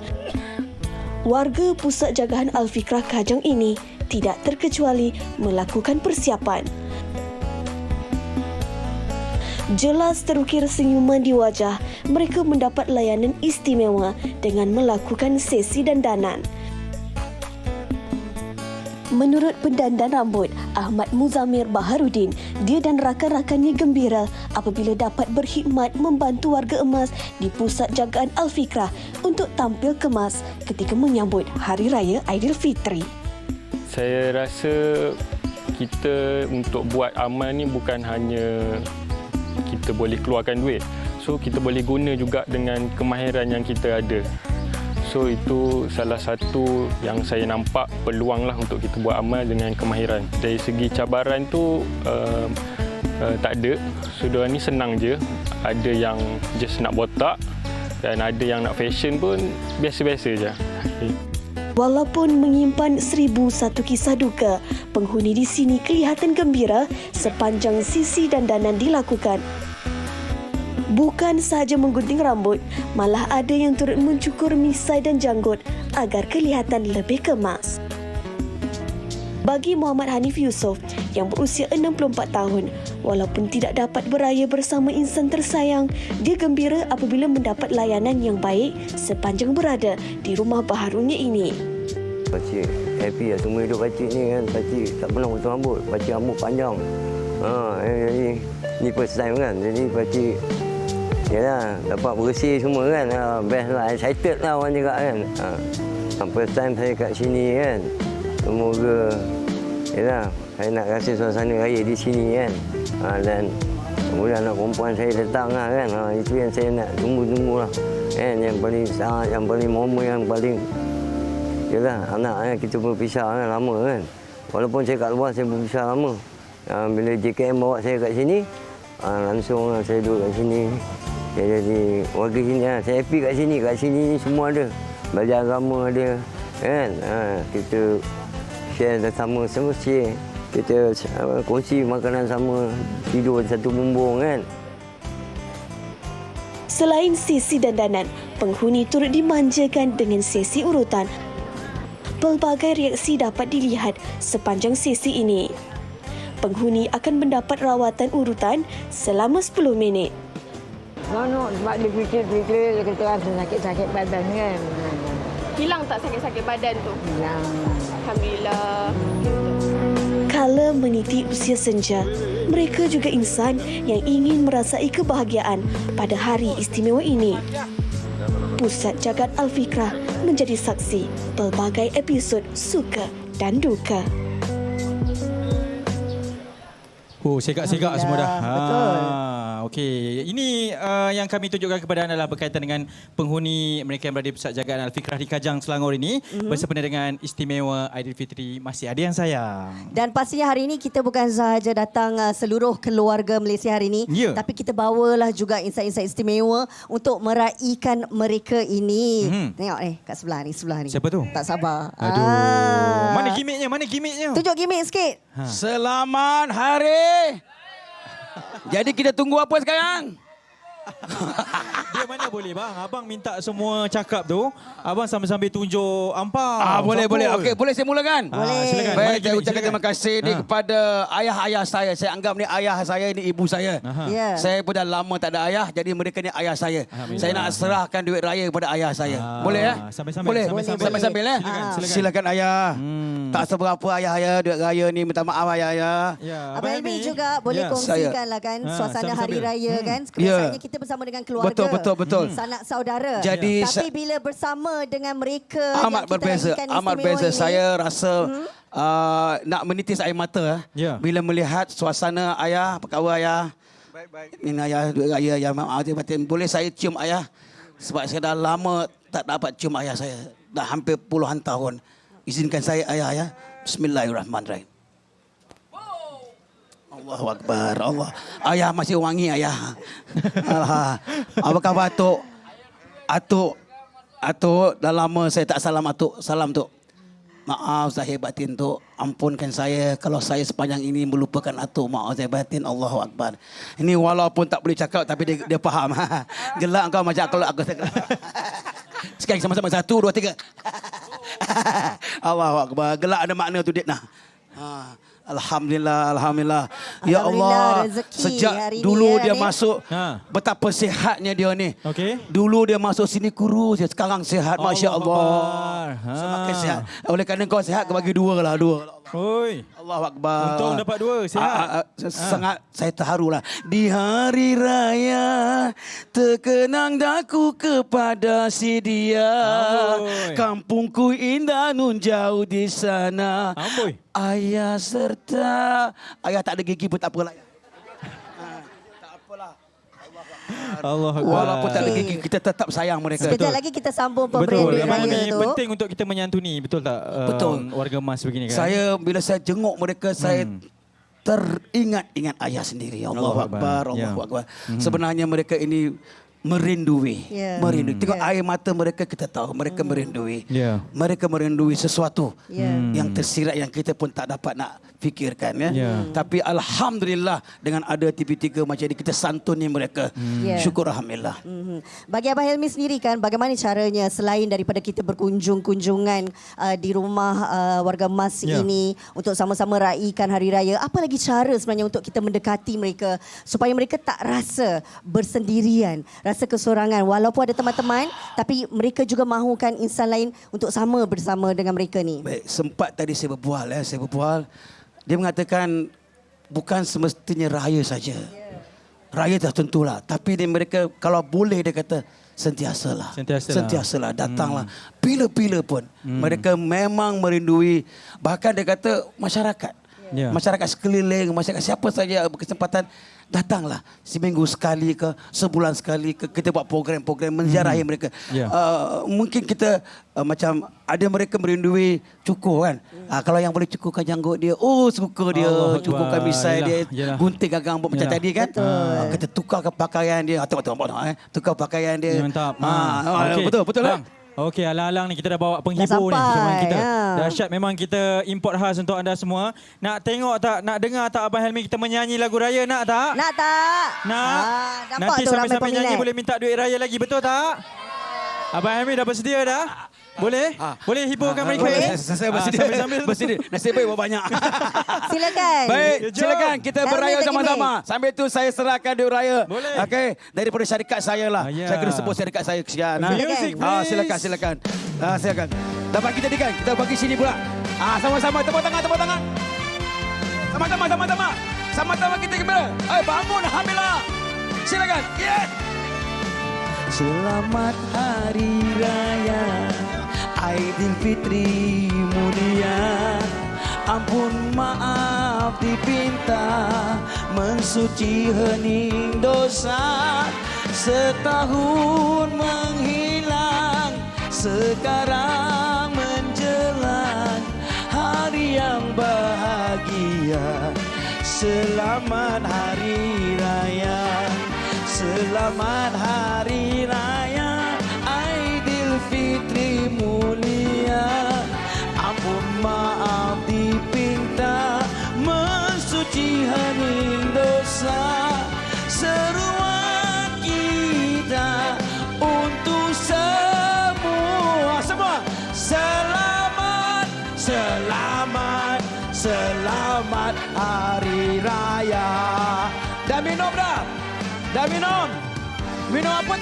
Warga Pusat Jagahan Al-Fikrah Kajang ini tidak terkecuali melakukan persiapan. Jelas terukir senyuman di wajah, mereka mendapat layanan istimewa dengan melakukan sesi dandanan. Menurut pendandan rambut Ahmad Muzamir Baharudin, dia dan rakan-rakannya gembira apabila dapat berkhidmat membantu warga emas di Pusat Jagaan Al-Fikrah untuk tampil kemas ketika menyambut Hari Raya Aidilfitri. Saya rasa kita untuk buat amal ni bukan hanya kita boleh keluarkan duit. So kita boleh guna juga dengan kemahiran yang kita ada. So itu salah satu yang saya nampak peluang lah untuk kita buat amal dengan kemahiran. Dari segi cabaran tu tak ada. Sudah ni senang je. Ada yang just nak botak dan ada yang nak fashion pun biasa-biasa je. Walaupun menyimpan 1001 kisah duka, penghuni di sini kelihatan gembira sepanjang sisi dandanan dilakukan. Bukan sahaja menggunting rambut, malah ada yang turut mencukur misai dan janggut agar kelihatan lebih kemas. Bagi Muhammad Hanif Yusof yang berusia 64 tahun, walaupun tidak dapat beraya bersama insan tersayang, dia gembira apabila mendapat layanan yang baik sepanjang berada di rumah baharunya ini. Pakcik happy lah semua hidup pakcik ni kan. Pakcik tak pernah potong rambut, pakcik rambut panjang. Ni first time kan, jadi pakcik yalah, dapat bersih semua kan. Best lah, excited lah orang cakap kan. First time saya kat sini kan. Semoga yalah, saya nak rasa suasana raya di sini kan. Dan kemudian anak perempuan saya datang lah kan. Itu yang saya nak tunggu-tunggu lah kan. Yang paling momen yang paling yalah, anak kita berpisah kan, lama kan. Walaupun saya kat luar saya berpisah lama. Bila JKM bawa saya kat sini, langsung saya duduk kat sini. Saya jadi warga sini lah. Saya happy kat sini. Kat sini ni semua ada. Belajar agama ada. Kan? Kita share sama. Semua share. Kita kongsi makanan sama. Tidur satu bumbung kan. Selain sisi dandanan, penghuni turut dimanjakan dengan sesi urutan. Pelbagai reaksi dapat dilihat sepanjang sesi ini. Penghuni akan mendapat rawatan urutan selama 10 minit. Seronok sebab dia fikir-fikir, dia kata rasa sakit-sakit badan kan. Hilang tak sakit-sakit badan tu? Hilang. Alhamdulillah. Kala meniti usia senja, mereka juga insan yang ingin merasai kebahagiaan pada hari istimewa ini. Pusat Jagat Al-Fikrah menjadi saksi pelbagai episod suka dan duka. Segak-segak semua dah. Betul. Okey, ini yang kami tunjukkan kepada anda adalah berkaitan dengan penghuni mereka yang berada di Pusat Jagaan Al-Fikrah di Kajang, Selangor ini bersempena dengan istimewa Aidilfitri Masih Ada Yang Sayang. Dan pastinya hari ini kita bukan sahaja datang seluruh keluarga Malaysia hari ini, tapi kita bawalah juga insan-insan istimewa untuk meraihkan mereka ini. Tengok kat sebelah ni. Siapa tu? Tak sabar. Aduh. Mana gimmicknya? Tunjuk gimmick sikit. Selamat hari. Jadi kita tunggu apa sekarang? Dia mana boleh bang? Abang minta semua cakap tu. Abang sambil-sambil tunjuk ampang. Boleh. Okey, boleh saya mulakan? Boleh. Silakan. Baik, saya ucapkan terima kasih ni kepada ayah-ayah saya. Saya anggap ni ayah saya, ni ibu saya. Yeah. Saya pun dah lama tak ada ayah, jadi mereka ni ayah saya. Saya nak serahkan duit raya kepada ayah saya. Boleh ya? Sambil-sambil. Sambil-sambil ya? Silakan ayah. Tak seberapa ayah duit raya ni, minta maaf ayah. Abang Helmi juga boleh kongsikan lah kan suasana hari raya kan. Kebiasaannya kita bersama dengan keluarga. Betul. Sanak saudara. Jadi tapi bila bersama dengan mereka amat berbeza. Saya rasa nak menitis air mata bila melihat suasana ayah, perkara ayah. Baik. Ini ayah duit raya yang boleh saya cium ayah sebab saya dah lama tak dapat cium ayah saya. Dah hampir puluhan tahun. Izinkan saya ayah ya. Bismillahirrahmanirrahim. Allahu Akbar. Allah. Ayah masih wangi ayah. Apa khabar Atuk? Atuk dah lama saya tak salam Atuk. Salam Tok. Maaf zahir batin Tok. Ampunkan saya kalau saya sepanjang ini melupakan Atuk. Maaf zahir batin. Allahu Akbar. Ini walaupun tak boleh cakap tapi dia faham. Gelak kau macam kalau aku sekali sama-sama 1, 2, 3. Allahu Akbar. Gelak ada makna tu dia nah. Alhamdulillah. Ya Allah, sejak dulu dia masuk, betapa sihatnya dia ni. Dulu dia masuk sini kurus, sekarang sihat, Masya Allah. Semakin sihat. Oleh kerana kau sihat, kau bagi 2 lah. Allahu Akbar. Untung dapat 2, sihat. Sangat saya terharulah. Di hari raya, terkenang daku kepada si dia. Kampungku indah nun jauh di sana. Ayah serta ayah tak ada gigi pun tak apalah. Tak apalah. Allah Akbar. Walaupun tak ada gigi kita tetap sayang mereka. Sekejap lagi kita sambung pemberian duit raya tu. Penting untuk kita menyantuni, betul tak? Betul. Warga emas begini kan. Bila saya jenguk mereka saya teringat ayah sendiri. Allahu Akbar. Sebenarnya mereka ini merindui. Tengok air mata mereka, kita tahu mereka merindui. Mereka merindui sesuatu yang tersirat yang kita pun tak dapat nak fikirkan Tapi alhamdulillah dengan ada TV3 macam ini kita santuni mereka. Syukur alhamdulillah. Bagi Abang Helmi sendiri kan, bagaimana caranya selain daripada kita berkunjung-kunjungan di rumah warga emas ini untuk sama-sama raikan hari raya, apa lagi cara sebenarnya untuk kita mendekati mereka supaya mereka tak rasa bersendirian, rasa kesorangan walaupun ada teman-teman, tapi mereka juga mahukan insan lain untuk sama bersama dengan mereka ni. Baik, sempat tadi saya berbual. Dia mengatakan bukan semestinya raya saja. Raya tertentulah, tapi mereka kalau boleh dia kata sentiasalah datanglah bila-bila pun. Mereka memang merindui, bahkan dia kata masyarakat sekeliling, masyarakat siapa saja berkesempatan datanglah seminggu sekali ke sebulan sekali ke, kita buat program-program menziarahi mereka. Mungkin kita macam ada mereka merindui cukur kan. Kalau yang boleh cukurkan janggut dia, suka dia cukurkan misai dia, gunting gagang macam tadi kan. Kita tukarkan pakaian dia, tukar pakaian dia. Mantap. Betul lah. Okey, alang-alang ni kita dah bawa penghibur ni bersama kita. Dahsyat memang kita import khas untuk anda semua. Nak tengok tak, nak dengar tak Abang Helmi kita menyanyi lagu raya, nak tak? Nak tak? Nak. Nanti sambil-sambil nyanyi boleh minta duit raya lagi, betul tak? Abang Hamid dah bersedia dah? Boleh? Boleh hiburkan mereka? Saya bersedia. Bersedia. Nasib baik buat banyak. Silakan. Baik, silakan kita beraya Helmet sama-sama. Sambil tu saya serahkan dia raya. Boleh. Okey, daripada syarikat saya lah. Ya. Saya kena sebut syarikat saya kesian. Music, please. Silakan. Silakan. Dapat kita dikan. Kita bagi sini pula. Sama-sama tepuk tangan. Sama-sama kita gembira. Bangun alhamdulillah. Silakan. Yes. Selamat Hari Raya Aidilfitri mulia. Ampun maaf dipinta, mensuci hening dosa. Setahun menghilang, sekarang menjelang hari yang bahagia. Selamat Hari Raya, selamat Hari Raya Aidilfitri mulia. Ampun maaf dipinta, mensuci hening dosa. Seruan kita untuk semua. Selamat Hari Raya. Dah minum dah? Dah minum? Minum apa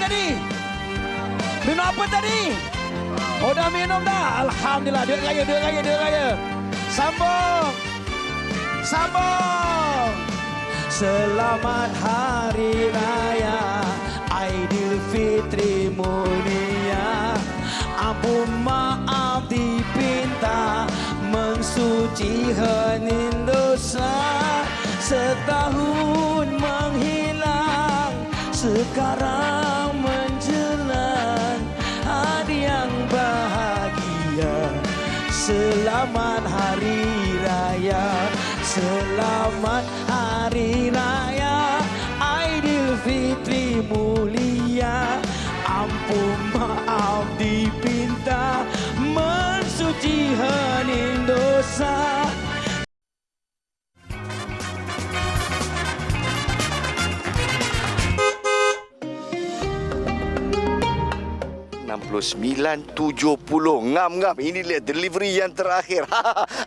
tadi? Oh, dah minum dah? Alhamdulillah. Duit raya. Sambung. Selamat Hari Raya Aidilfitri mulia. Ampun maaf dipinta, mensuci hening dosa. Setahun menghilang, sekarang menjelang hari yang bahagia. Selamat Hari Raya, selamat Hari Raya Aidilfitri mulia. Ampun maaf dipinta, mensuci hening dosa. 6970. Ngam. Inilah delivery yang terakhir.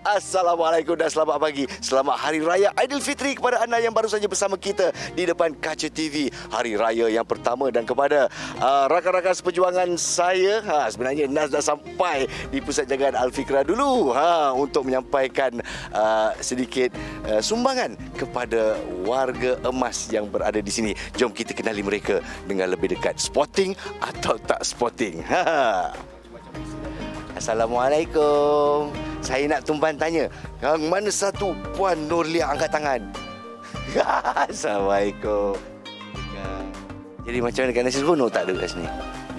Assalamualaikum dan selamat pagi. Selamat Hari Raya Aidilfitri kepada anda yang baru saja bersama kita di depan kaca TV. Hari Raya yang pertama, dan kepada rakan-rakan seperjuangan saya. Sebenarnya Nas dah sampai di pusat jagaan Al-Fikra dulu untuk menyampaikan sedikit sumbangan kepada warga emas yang berada di sini. Jom kita kenali mereka dengan lebih dekat. Sporting atau tak sporting? Assalamualaikum. Saya nak tumpan tanya, yang mana satu Puan Nurlia angkat tangan? Assalamualaikum. Jadi macam mana, nasi seronok tak ada kat sini?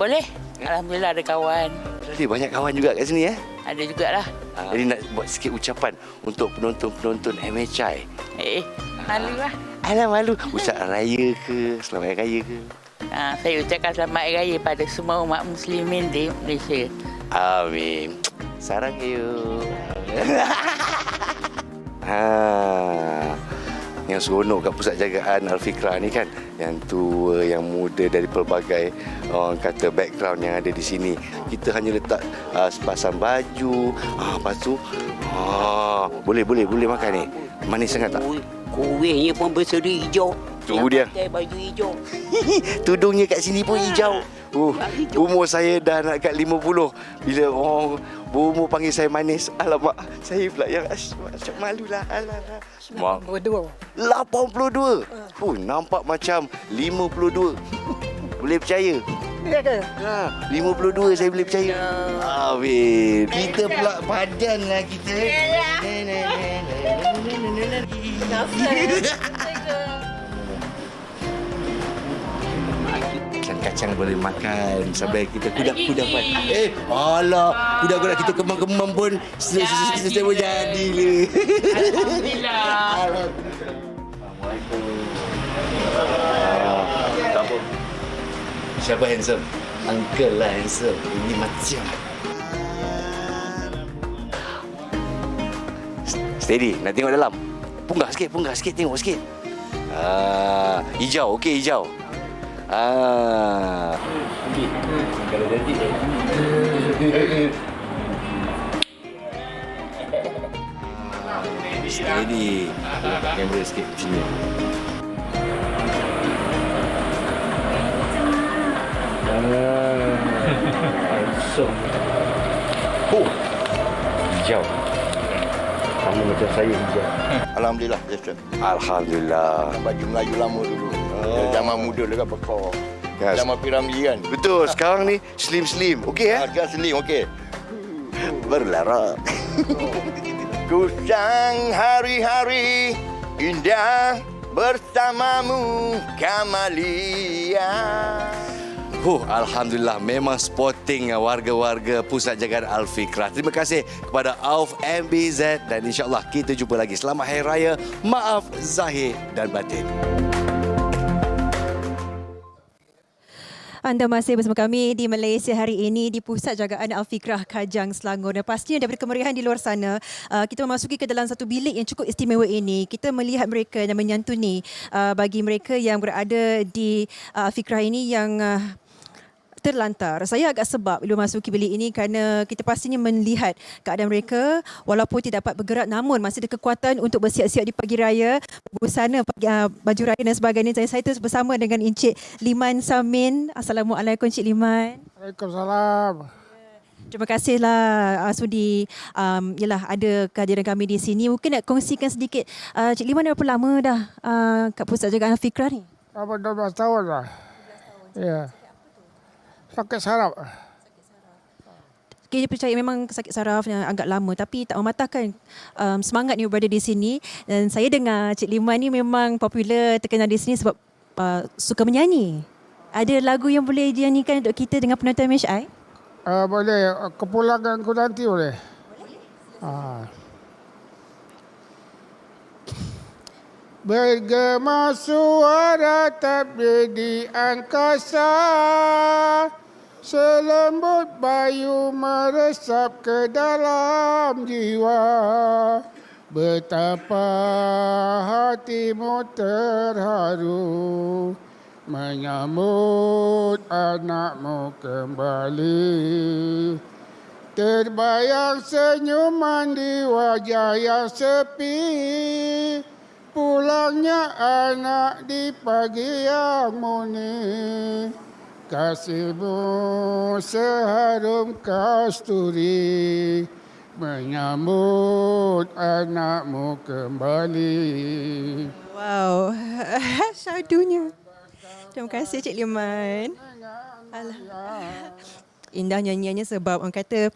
Boleh. Alhamdulillah ada kawan. Jadi banyak kawan juga kat sini Ada jugalah. Jadi nak buat sikit ucapan untuk penonton-penonton MHI. Malu lah. Alah malu. Ucapan raya ke, selamat raya ke? Saya ucapkan selamat raya pada semua umat muslimin di Malaysia. Amin. Sarang you. Yang seronok kat pusat jagaan Al-Fikra ni kan, yang tua, yang muda, dari pelbagai orang kata background yang ada di sini. Kita hanya letak sepasang baju, lepas tu boleh makan ni. Manis sangat tak? Kuihnya pun berseri hijau. Tu dia. Pakai baju hijau. Tudungnya kat sini pun hijau. Umur saya dah nak kat 50. Bila orang berumur panggil saya manis, alamak, saya pula yang macam malulah. Alamak. 82. Nampak macam 52. Boleh percaya? Ya ke? 52 saya boleh percaya. Amin. Kita pula padan lah kita. Kacang boleh makan sampai kita kudapan. Alah, kuda-kuda kita kemang-kemang pun saya pun jadi le. Alhamdulillah. Assalamualaikum. Siapa handsome? Uncle lah handsome. Ini macam. Steady, nak tengok dalam. Punggah sikit, tengok sikit. Hijau, okey hijau. Kalau jadi Steady. Kamera sikit ke sini. Hijau. Sama macam saya hijau. Alhamdulillah, Chef. Alhamdulillah. Baju Melayu lama dulu. Zaman muda dekat Pekor. Zaman Piramli kan. Betul. Sekarang ni slim-slim. Okey Sekarang slim, okey. Berlara. Kusang hari-hari indah bersamamu Kamalia. Alhamdulillah, memang sporting warga-warga Pusat Jagaan Al-Fikrah. Terima kasih kepada AUF MBZ dan insyaAllah kita jumpa lagi. Selamat Hari Raya. Maaf zahir dan batin. Anda masih bersama kami di Malaysia hari ini di Pusat Jagaan Al-Fikrah Kajang, Selangor. Dan pastinya daripada kemeriahan di luar sana, kita memasuki ke dalam satu bilik yang cukup istimewa ini. Kita melihat mereka dan menyantuni bagi mereka yang berada di Al-Fikrah ini yang terlantar. Saya agak sebab bila masuki bilik ini kerana kita pastinya melihat keadaan mereka walaupun tidak dapat bergerak namun masih ada kekuatan untuk bersiap-siap di pagi raya, berbusana baju raya dan sebagainya. Saya terus bersama dengan Encik Liman Samin. Assalamualaikum Encik Liman. Waalaikumsalam. Terima kasihlah sudi ada kehadiran kami di sini. Mungkin nak kongsikan sedikit Encik Liman berapa lama dah kat Pusat Jagaan Al-Fikrah ni? 12 tahun dah. Ya. Sakit saraf. Kita percaya memang sakit saraf yang agak lama tapi tak mematahkan semangat ni berada di sini. Dan saya dengar Cik Liman ni memang popular terkenal di sini sebab suka menyanyi. Ada lagu yang boleh dinyanyikan untuk kita dengan penonton MHI? Boleh. Kepulanganku nanti boleh? Bergema suara tabir di angkasa, selembut bayu meresap ke dalam jiwa. Betapa hatimu terharu menyambut anakmu kembali. Terbayang senyuman di wajah yang sepi, pulangnya anak di pagi yang murni. Kasihmu seharum kasturi menyambut anakmu kembali. Wow, syadunya. Terima kasih Cik Liman. Indah nyanyiannya sebab orang kata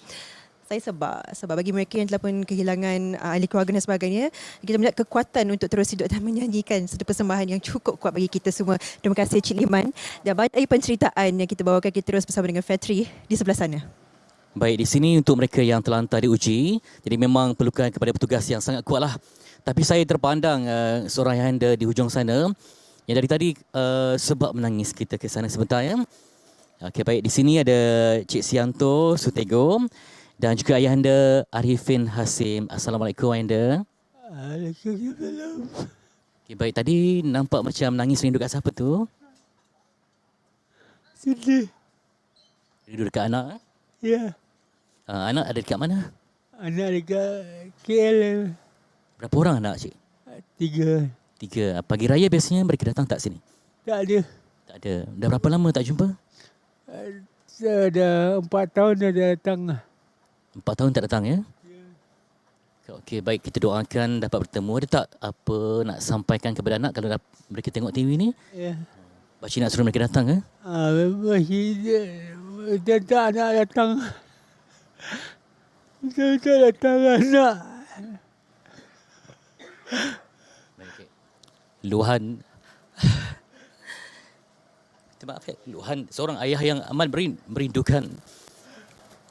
sebab bagi mereka yang telah pun kehilangan ahli keluarga dan sebagainya, kita melihat kekuatan untuk terus hidup dan menyanyikan satu persembahan yang cukup kuat bagi kita semua. Terima kasih Cik Liman. Dan banyak lagi penceritaan yang kita bawakan, kita terus bersama dengan Fatri di sebelah sana. Baik, di sini untuk mereka yang terlantar diuji, jadi memang perlukan kepada petugas yang sangat kuatlah. Tapi saya terpandang seorang ayahanda di hujung sana yang dari tadi sebab menangis. Kita ke sana sebentar ya. Okey, baik, di sini ada Cik Sianto Sutego dan juga ayahanda Arifin Hasim. Assalamualaikum ayahanda. Waalaikumsalam. Okay, baik, tadi nampak macam nangis rindu kat siapa tu? Sedih. Rindu dekat anak? Ya. Anak ada dekat mana? Anak dekat KL. Berapa orang anak cik? 3. 3. Pagi raya biasanya mereka datang tak sini? Tak ada. Tak ada. Dah berapa lama tak jumpa? Saya dah 4 tahun dah datang. 4 tahun tak datang ya? Okey, baik, kita doakan dapat bertemu. Ada tak apa nak sampaikan kepada anak kalau mereka tengok TV ni? Ya. Pakcik nak suruh mereka datang ke? Tak nak datang. Tak datang anak. Luahan maaf ya, luahan seorang ayah yang amat merindukan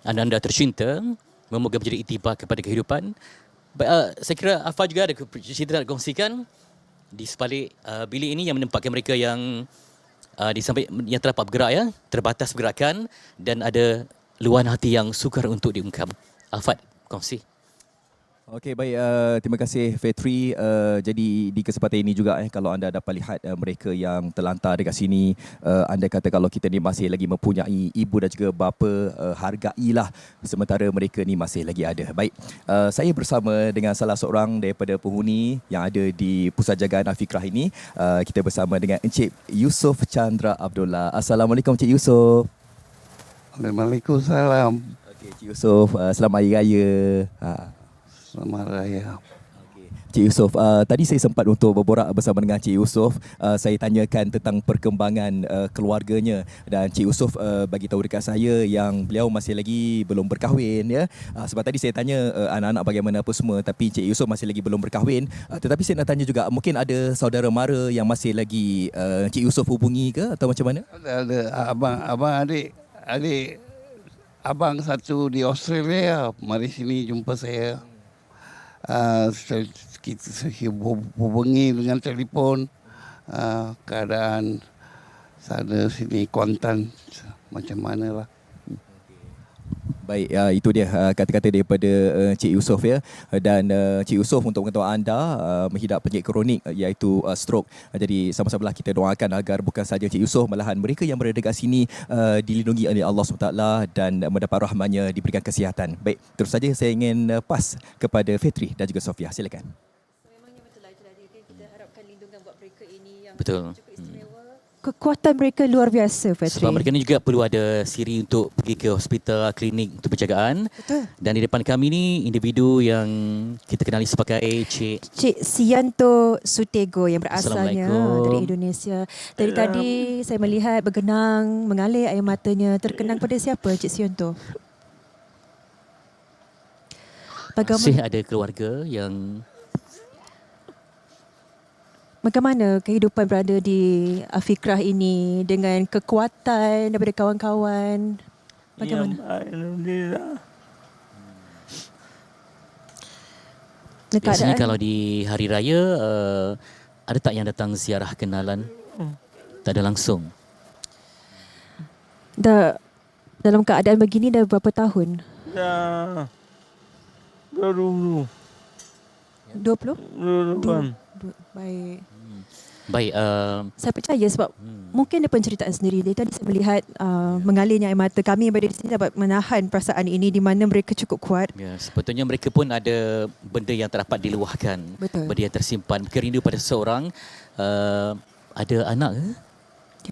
anda tercinta, memoga menjadi itibar kepada kehidupan. Saya kira Afa juga ada cerita nak kongsikan di sebalik bilik ini yang menempatkan mereka yang di samping yang terdapat bergerak ya, terbatas pergerakan dan ada luahan hati yang sukar untuk diungkap. Afad, kongsi. Okey, baik. Terima kasih Fitri. Jadi di kesempatan ini juga kalau anda dapat lihat mereka yang terlantar dekat sini, anda kata kalau kita ni masih lagi mempunyai ibu dan juga bapa, hargailah sementara mereka ni masih lagi ada. Baik, saya bersama dengan salah seorang daripada penghuni yang ada di Pusat Jagaan Al-Fikrah ini. Kita bersama dengan Encik Yusof Chandra Abdullah. Assalamualaikum Encik Yusof. Waalaikumsalam. Okey, Encik Yusof, selamat Hari Raya. Selamat Raya. Cik Yusof, tadi saya sempat untuk berborak bersama dengan Cik Yusof. Saya tanyakan tentang perkembangan keluarganya dan Cik Yusof bagi tahu dekat saya yang beliau masih lagi belum berkahwin ya. Sebab tadi saya tanya anak-anak bagaimana apa semua, tapi Cik Yusof masih lagi belum berkahwin. Tetapi saya nak tanya juga, mungkin ada saudara mara yang masih lagi Cik Yusof hubungi ke atau macam mana? Ada adik abang satu di Australia, mari sini jumpa saya. Kita hubungi dengan telefon, keadaan sana sini Kuantan macam mana lah. Baik, itu dia kata-kata daripada Cik Yusof ya. Dan Cik Yusof, untuk pengetahuan anda, menghidap penyakit kronik iaitu stroke. Jadi sama-samalah kita doakan agar bukan saja Cik Yusof, malahan mereka yang berada dekat sini dilindungi oleh Allah SWT dan mendapat rahmatnya, diberikan kesihatan. Baik, terus saja saya ingin pas kepada Fitri dan juga Sofia. Silakan. Betul. Kekuatan mereka luar biasa, Fitri. Sebab mereka ni juga perlu ada siri untuk pergi ke hospital, klinik untuk penjagaan. Betul. Dan di depan kami ni individu yang kita kenali sebagai Cik Sianto Sutego yang berasalnya dari Indonesia. Dari tadi saya melihat bergenang, mengalir air matanya. Terkenang pada siapa Cik Sianto? Masih ada keluarga yang... Bagaimana kehidupan berada di Al-Fikrah ini dengan kekuatan daripada kawan-kawan? Bagaimana? Ya, alhamdulillah. Biasanya kalau di hari raya, ada tak yang datang ziarah kenalan? Tak ada langsung. Dalam keadaan begini dah berapa tahun? Ya, 20. 20? Baik. Baik. Saya percaya sebab mungkin ada penceritaan sendiri. Dari tadi saya melihat mengalirnya air mata. Kami yang berada di sini dapat menahan perasaan ini di mana mereka cukup kuat. Ya, sebetulnya mereka pun ada benda yang terdapat diluahkan. Betul. Benda yang tersimpan. Mereka rindu pada seseorang. Ada anak ke?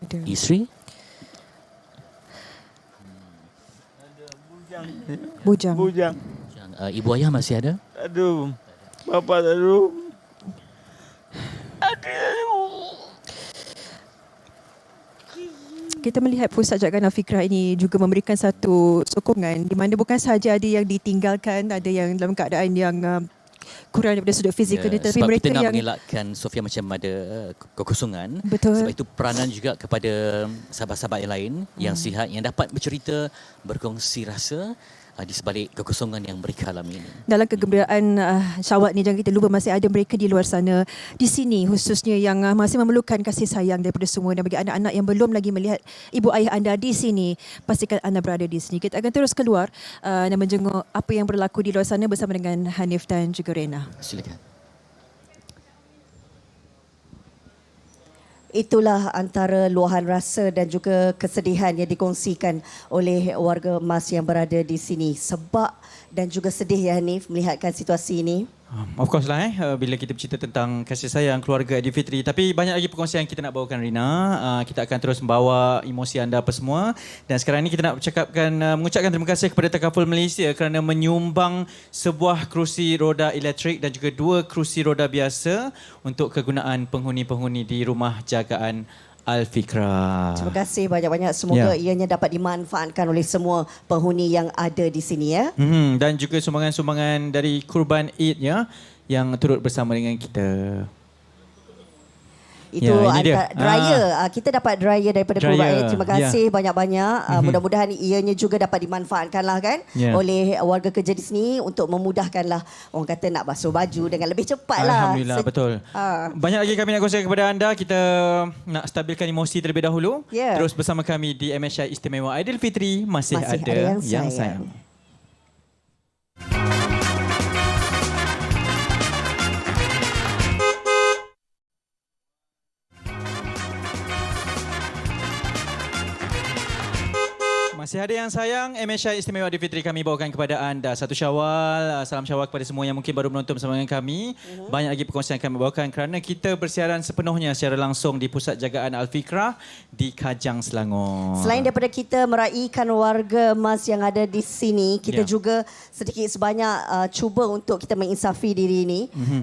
Ada. Isteri? Bujang. Ibu ayah masih ada? Aduh, bapa tak ada. Kita melihat Pusat Jagaan Al-Fikrah ini juga memberikan satu sokongan di mana bukan sahaja ada yang ditinggalkan, ada yang dalam keadaan yang kurang daripada sudut fizikal, tetapi sebab mereka kita nak yang mengelakkan Sofia macam ada kekosongan. Betul. Sebab itu peranan juga kepada sahabat-sahabat yang lain yang sihat, yang dapat bercerita, berkongsi rasa di sebalik kekosongan yang mereka alami ini. Dalam kegembiraan Syawal ni, jangan kita lupa masih ada mereka di luar sana, di sini khususnya yang masih memerlukan kasih sayang daripada semua. Dan bagi anak-anak yang belum lagi melihat ibu ayah anda di sini, pastikan anda berada di sini. Kita akan terus keluar dan menjenguk apa yang berlaku di luar sana bersama dengan Hanif dan juga Rena. Silakan. Itulah antara luahan rasa dan juga kesedihan yang dikongsikan oleh warga emas yang berada di sini. Sebab dan juga sedih ya Hanif melihatkan situasi ini. Of course lah bila kita bercerita tentang kasih sayang keluarga Aidilfitri. Tapi banyak lagi perkongsian yang kita nak bawakan, Rina. Kita akan terus membawa emosi anda apa semua. Dan sekarang ini kita nak mengucapkan terima kasih kepada Takaful Malaysia kerana menyumbang sebuah kerusi roda elektrik dan juga 2 kerusi roda biasa untuk kegunaan penghuni-penghuni di Rumah Jagaan Al-Fikrah. Terima kasih banyak-banyak. Semoga ianya dapat dimanfaatkan oleh semua penghuni yang ada di sini ya. Dan juga sumbangan-sumbangan dari Kurban Eid ya, yang turut bersama dengan kita. Itu dryer. Kita dapat dryer daripada Kurban Eid. Terima kasih banyak-banyak. Mudah-mudahan ianya juga dapat dimanfaatkanlah kan oleh warga kerja di sini untuk memudahkanlah orang kata nak basuh baju dengan lebih cepat lah. Alhamdulillah, betul. Banyak lagi kami nak kongsikan kepada anda. Kita nak stabilkan emosi terlebih dahulu. Terus bersama kami di MSI Istimewa Aidilfitri. Masih ada yang sayang. Masih ada yang sayang, MSI Istimewa Aidilfitri kami bawakan kepada anda. Satu Syawal, salam Syawal kepada semua yang mungkin baru menonton bersama dengan kami. Banyak lagi perkongsian yang kami bawakan kerana kita bersiaran sepenuhnya secara langsung di Pusat Jagaan Al-Fikrah di Kajang, Selangor. Selain daripada kita meraihkan warga emas yang ada di sini, kita juga sedikit sebanyak cuba untuk kita menginsafi diri ini.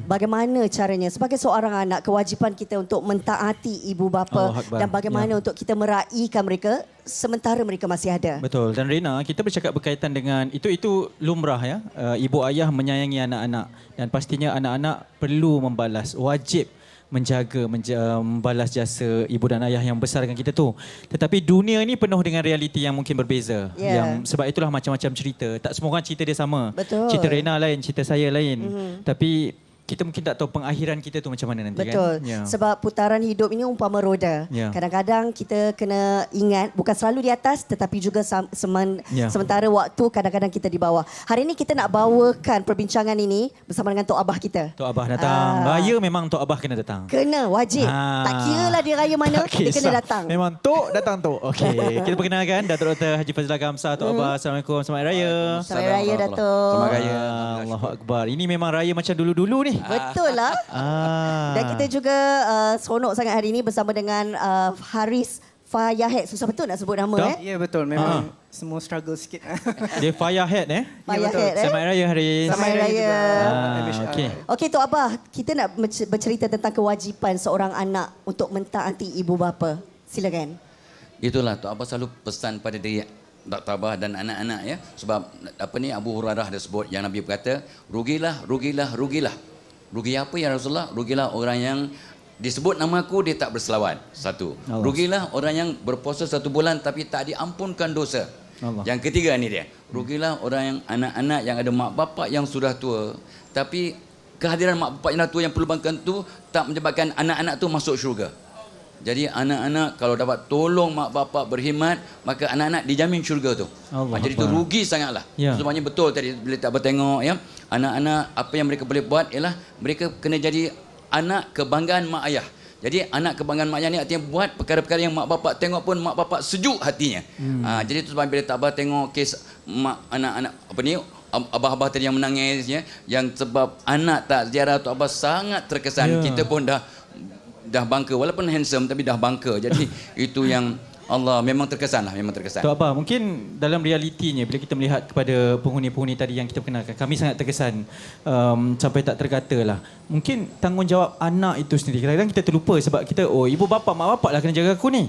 Bagaimana caranya sebagai seorang anak, kewajipan kita untuk mentaati ibu bapa dan bagaimana untuk kita meraihkan mereka sementara mereka masih ada. Betul. Dan Rina, kita bercakap berkaitan dengan itu lumrah ya. Ibu ayah menyayangi anak-anak dan pastinya anak-anak perlu membalas, wajib menjaga, membalas jasa ibu dan ayah yang besarkan kita tu. Tetapi dunia ini penuh dengan realiti yang mungkin berbeza. Yang sebab itulah macam-macam cerita. Tak semua orang cerita dia sama. Betul. Cerita Rina lain, cerita saya lain. Tapi kita mungkin tak tahu pengakhiran kita tu macam mana nanti. Betul. Kan? Sebab putaran hidup ini umpama roda. Kadang-kadang kita kena ingat bukan selalu di atas tetapi juga sementara waktu kadang-kadang kita di bawah. Hari ini kita nak bawakan perbincangan ini bersama dengan Tok Abah kita. Tok Abah datang. Raya memang Tok Abah kena datang. Kena, wajib. Tak kira lah dia raya mana, dia kena datang. Memang Tok datang Tok. Okey, kita perkenalkan Datuk Dr. Haji Fazilah Gamsah, Tok Abah. Assalamualaikum, selamat Raya. Selamat Raya, Datuk. Selamat Raya. Allahu Akbar. Ini memang raya macam dulu-dulu ni. Betul lah. Dan kita juga seronok sangat hari ini bersama dengan Haris Fayahed. Susah betul nak sebut nama Ya betul, memang semua struggle sikit. Dia Fayahed Fayahed Selamat Raya Haris. Selamat Raya. Okey, Tok Abah, kita nak bercerita tentang kewajipan seorang anak untuk mentaati ibu bapa. Silakan. Itulah Tok Abah selalu pesan pada diri Dr. Abah dan anak-anak ya. Sebab apa ni Abu Hurairah dah sebut yang Nabi berkata, rugilah. Rugi apa ya Rasulullah? Rugilah orang yang disebut nama aku dia tak berselawat. Satu. Rugilah orang yang berpuasa 1 bulan tapi tak diampunkan dosa. Yang ketiga ni dia. Rugilah orang yang anak-anak yang ada mak bapak yang sudah tua tapi kehadiran mak bapak yang dah tua yang perlu bangkan tu tak menyebabkan anak-anak tu masuk syurga. Jadi anak-anak kalau dapat tolong mak bapak berkhidmat maka anak-anak dijamin syurga tu. Jadi itu rugi sangatlah. Sebabnya betul tadi bila tak bertengok ya. Anak-anak apa yang mereka boleh buat ialah mereka kena jadi anak kebanggaan mak ayah. Jadi anak kebanggaan mak ayah ni artinya buat perkara-perkara yang mak bapak tengok pun mak bapak sejuk hatinya. Jadi itu sebab bila tak Abah tengok kes mak anak-anak apa ni abah-abah tadi yang menangis ya, yang sebab anak tak ziarah tu Abah sangat terkesan. Kita pun dah bangka walaupun handsome tapi dah bangka. Jadi itu yang Allah memang terkesan lah, memang terkesan. Tok Abah, mungkin dalam realitinya bila kita melihat kepada penghuni-penghuni tadi yang kita kenalkan, kami sangat terkesan sampai tak terkata lah. Mungkin tanggungjawab anak itu sendiri. Kadang-kadang kita terlupa sebab kita, ibu bapa, mak bapak lah kena jaga aku ni.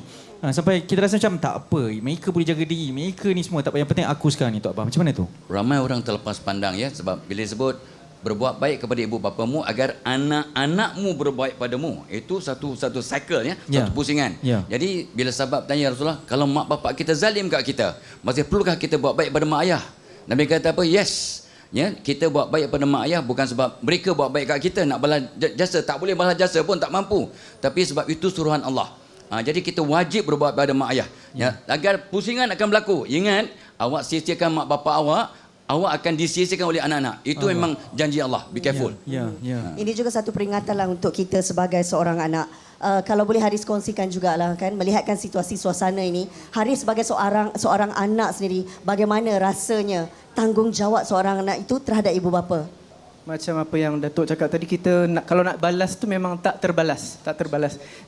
Sampai kita rasa macam tak apa, mereka boleh jaga diri, mereka ni semua tak apa. Yang penting aku sekarang ni Tok Abah. Macam mana tu? Ramai orang terlepas pandang ya, sebab bila sebut berbuat baik kepada ibu bapamu agar anak-anakmu berbuat padamu. Itu satu cycle ya, satu pusingan. Jadi bila sahabat tanya Rasulullah, kalau mak bapak kita zalim kat kita, masih perlukah kita buat baik pada mak ayah? Nabi kata apa? Yes. Ya, kita buat baik pada mak ayah bukan sebab mereka buat baik kat kita nak balas jasa, tak boleh balas jasa pun tak mampu. Tapi sebab itu suruhan Allah. Jadi kita wajib berbuat pada mak ayah. Ya, agar pusingan akan berlaku. Ingat, awak sia-siakan mak bapak awak akan disia-siakan oleh anak-anak. Itu memang janji Allah. Be careful. Ini juga satu peringatan lah untuk kita sebagai seorang anak. Kalau boleh Haris kongsikan jugalah kan, melihatkan situasi suasana ini. Haris sebagai seorang anak sendiri, bagaimana rasanya tanggungjawab seorang anak itu terhadap ibu bapa? Macam apa yang Datuk cakap tadi, kita kalau nak balas tu memang tak terbalas.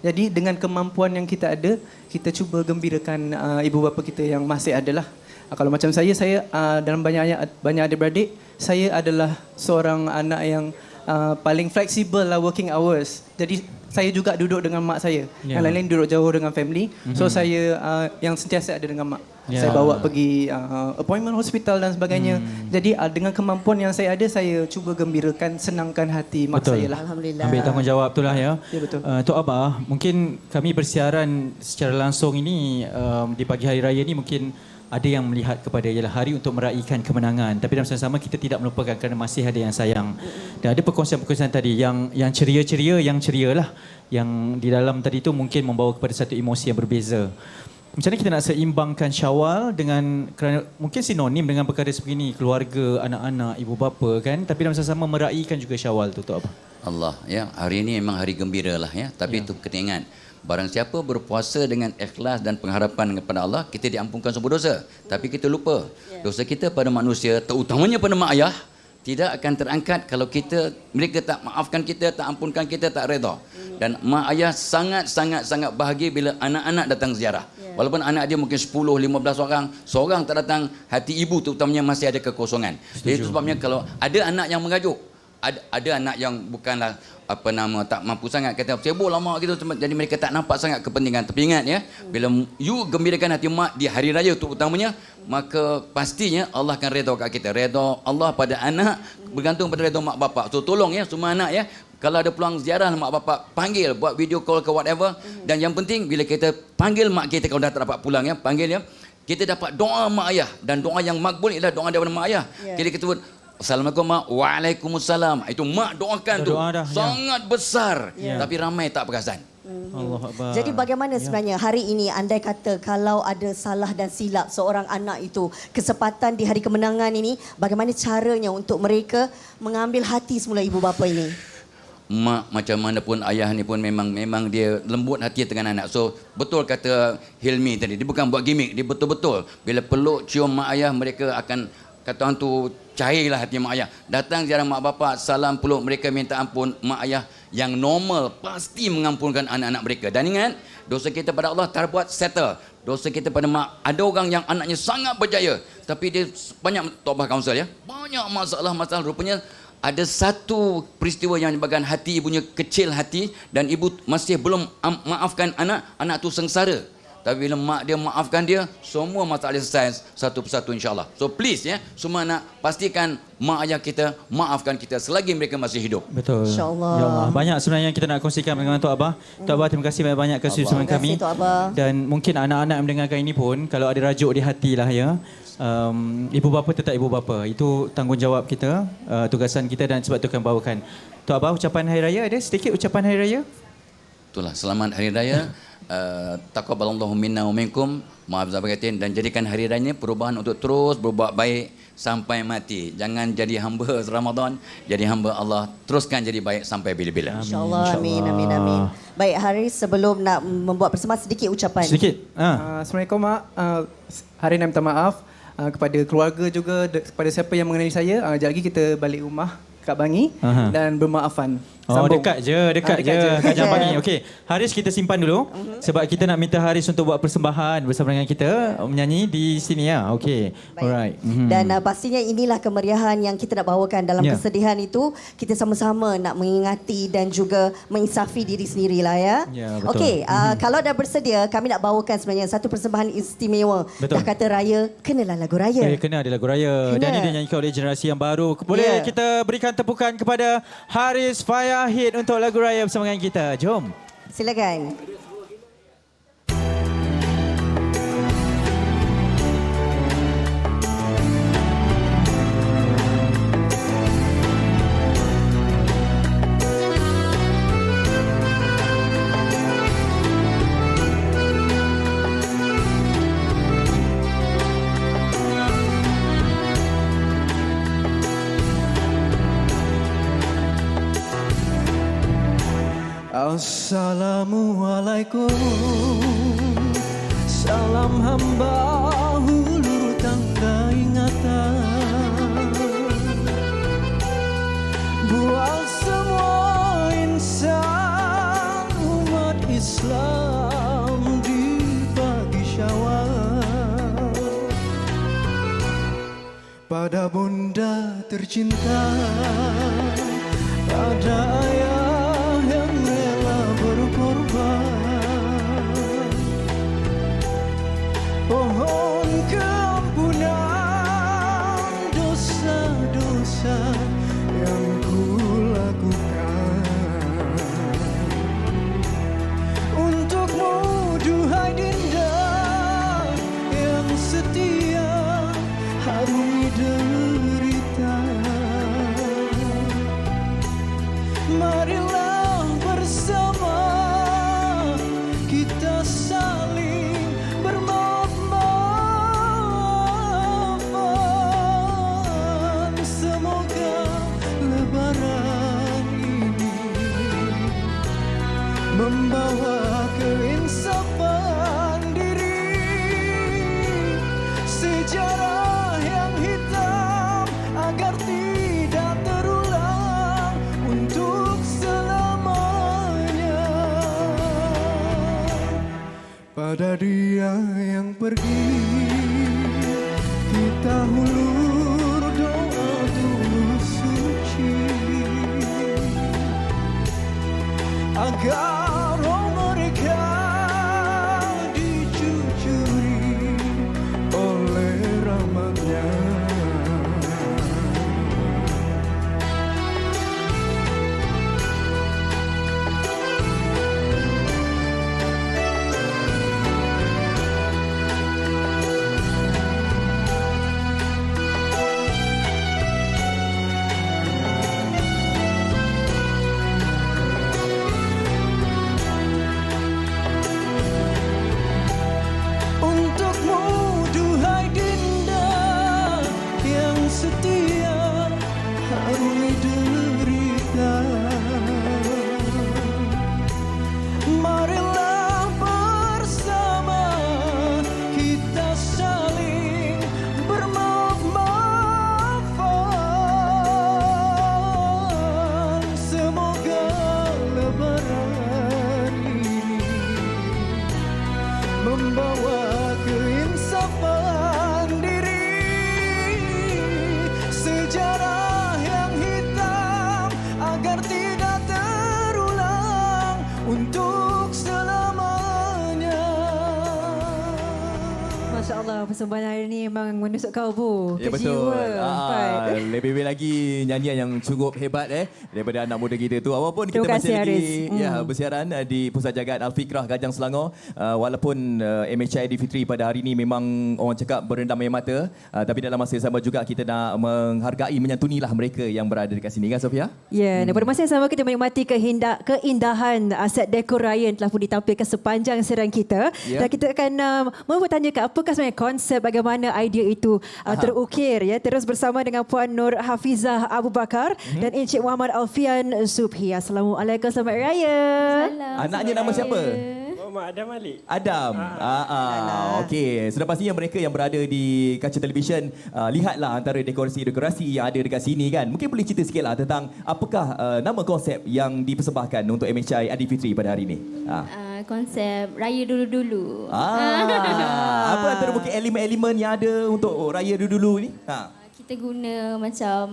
Jadi dengan kemampuan yang kita ada, kita cuba gembirakan ibu bapa kita yang masih ada lah. Kalau macam saya dalam banyak adik-beradik, saya adalah seorang anak yang paling fleksibel lah working hours. Jadi saya juga duduk dengan mak saya. Yang lain-lain duduk jauh dengan family. So saya yang sentiasa ada dengan mak. Saya bawa pergi appointment hospital dan sebagainya. Jadi dengan kemampuan yang saya ada, saya cuba gembirakan, senangkan hati mak saya lah. Alhamdulillah. Ambil tanggungjawab itulah ya. Ya betul. Tok Abah, mungkin kami bersiaran secara langsung ini di pagi hari raya ni mungkin ada yang melihat kepada ialah hari untuk meraihkan kemenangan, tapi dalam sama kita tidak melupakan kerana masih ada yang sayang. Dan ada perkongsian-perkongsian tadi yang ceria lah, yang di dalam tadi itu mungkin membawa kepada satu emosi yang berbeza. Macam mana kita nak seimbangkan Syawal dengan, kerana mungkin sinonim dengan perkara sebegini, keluarga, anak-anak, ibu bapa kan, tapi dalam sama meraihkan juga Syawal tu Tok Abah. Allah ya, hari ini memang hari gembira lah ya, tapi itu kena ingat barang siapa berpuasa dengan ikhlas dan pengharapan kepada Allah, kita diampunkan semua dosa. Tapi kita lupa, dosa kita pada manusia, terutamanya pada mak ayah, tidak akan terangkat kalau mereka tak maafkan kita, tak ampunkan kita, tak redha. Dan mak ayah sangat bahagia bila anak-anak datang ziarah. Walaupun anak dia mungkin 10, 15 orang, seorang tak datang, hati ibu terutamanya masih ada kekosongan. Jadi itu sebabnya kalau ada anak yang mengajuk, ada anak yang bukanlah tak mampu sangat, kata sibuk lama gitu, jadi mereka tak nampak sangat kepentingan. Tapi ingat ya, bila you gembirakan hati mak di hari raya terutamanya, maka pastinya Allah akan redha kat kita. Redha Allah pada anak bergantung pada redha mak bapak. So tolong ya semua anak ya, kalau ada peluang ziarah mak bapak, panggil, buat video call ke whatever. Dan yang penting bila kita panggil mak kita kalau dah tak dapat pulang ya, panggil ya, kita dapat doa mak ayah, dan doa yang makbul ialah doa daripada mak ayah. Jadi kita sebut Assalamualaikum mak, waalaikumsalam. Itu mak doakan tu sangat besar, tapi ramai tak perasan. Allah Akbar. Jadi bagaimana sebenarnya hari ini, andai kata kalau ada salah dan silap seorang anak itu, kesempatan di hari kemenangan ini, bagaimana caranya untuk mereka mengambil hati semula ibu bapa ini? Mak macam mana pun, ayah ni pun memang dia lembut hati dengan anak. So betul kata Hilmi tadi, dia bukan buat gimmick, dia betul-betul bila peluk cium mak ayah, mereka akan kata orang tu cairlah hati mak ayah. Datang ziarah mak bapak, salam, peluk mereka, minta ampun. Mak ayah yang normal pasti mengampunkan anak-anak mereka. Dan ingat, dosa kita pada Allah terbuat settle. Dosa kita pada mak, ada orang yang anaknya sangat berjaya tapi dia banyak taubat kaunsil ya, banyak masalah rupanya ada satu peristiwa yang menyebabkan hati ibunya kecil hati, dan ibu masih belum maafkan anak tu sengsara. Tapi bila mak dia maafkan dia, semua masalah selesai satu persatu insya-Allah. So please ya, semua anak pastikan mak ayah kita maafkan kita selagi mereka masih hidup. Betul. Insya-Allah. Ya Allah, banyak sebenarnya yang kita nak kongsikan dengan Tok Abah. Tok Abah, terima kasih banyak-banyak kesesuaian kami. Terima kasih Tok Abah. Dan mungkin anak-anak yang mendengarkan ini pun, kalau ada rajuk di hati lah ya. Ibu bapa tetap ibu bapa. Itu tanggungjawab kita, tugasan kita, dan sebab itu akan bawakan. Tok Abah, ucapan hari raya ada? Sedikit ucapan hari raya? Itulah, selamat hari raya. Taqabbalallahu minna wa minkum, maaf zahir batin, dan jadikan hari raya ini perubahan untuk terus berbuat baik sampai mati. Jangan jadi hamba Ramadan, jadi hamba Allah, teruskan jadi baik sampai bila-bila. InsyaAllah, amin, amin, amin. Baik Haris, sebelum nak membuat persembahan, sedikit ucapan. Sedikit. Assalamualaikum mak. Hari ini minta maaf kepada keluarga juga, kepada siapa yang mengenali saya. Sekejap lagi kita balik rumah Kak Bangi dan bermaafan. Oh, dekat je. Kajang Bangi. Okey, Haris kita simpan dulu sebab kita nak minta Haris untuk buat persembahan bersama dengan kita menyanyi di sini ya. Okey. Alright. Dan pastinya inilah kemeriahan yang kita nak bawakan dalam kesedihan itu. Kita sama-sama nak mengingati dan juga menginsafi diri sendirilah ya. Betul. Okey, kalau dah bersedia, kami nak bawakan sebenarnya satu persembahan istimewa. Betul. Dah kata raya, kenalah lagu raya. Kena ada lagu raya. Dan ini dinyanyikan oleh generasi yang baru. Boleh kita berikan tepukan kepada Haris Fayahid untuk lagu raya bersama dengan kita. Jom. Silakan. Assalamualaikum, salam hamba hulur tangga ingatan buat semua insan umat Islam di pagi Syawal. Pada bunda tercinta, pada ayah yang rela berkorban, pohon keampunan dosa-dosa yang kulakukan. Untukmu duhai dinda yang setia, harungi derita. membawa keinsafan diri, sejarah yang hitam agar tidak terulang untuk selamanya. Pada dia yang pergi, kita hulur doa tulus suci agar roh mereka dijujuri oleh rahmatnya. Untukmu duhai dinda yang setia harui derita, marilah bersama kita saling bermaaf-maafan. Semoga lebaran ini membawa keinsafan diri, sejarah yang hitam agar tidak terulang untuk selamanya. Masya Allah, persembahan hari ini memang menusuk kalbu. Ya ke betul. jiwa. Lebih-lebih lagi nyanyian yang cukup hebat daripada anak muda kita tu. Walaupun kita Terima masih kasih, lagi Haris. bersiaran di Pusat Jagat Al-Fikrah Kajang Selangor. Walaupun MHI Aidilfitri pada hari ini memang orang cakap berendam air mata, tapi dalam masa yang sama juga kita nak menghargai, menyantunilah mereka yang berada dekat sini, kan Sofia? Ya, dan pada masa yang sama kita menikmati keindahan aset dekor raya yang telah pun ditampilkan sepanjang siaran kita. Ya. Dan kita akan mempertanyakan apakah sebenarnya konsep bagaimana idea itu terukir. Ya, terus bersama dengan Puan Nur Hafizah Abu Bakar dan Encik Muhammad Alfian Subhi. Assalamualaikum, selamat Hari Raya. Anaknya nama siapa? Muhammad Adam Malik. Adam. Okey, sudah pastinya mereka yang berada di kaca televisyen, lihatlah antara dekorasi-dekorasi yang ada dekat sini kan. Mungkin boleh cerita sikitlah tentang apakah nama konsep yang dipersembahkan untuk MHI Aidilfitri pada hari ini. Konsep raya dulu-dulu. Apa antara mungkin elemen-elemen yang ada untuk raya dulu-dulu ni? Kita guna macam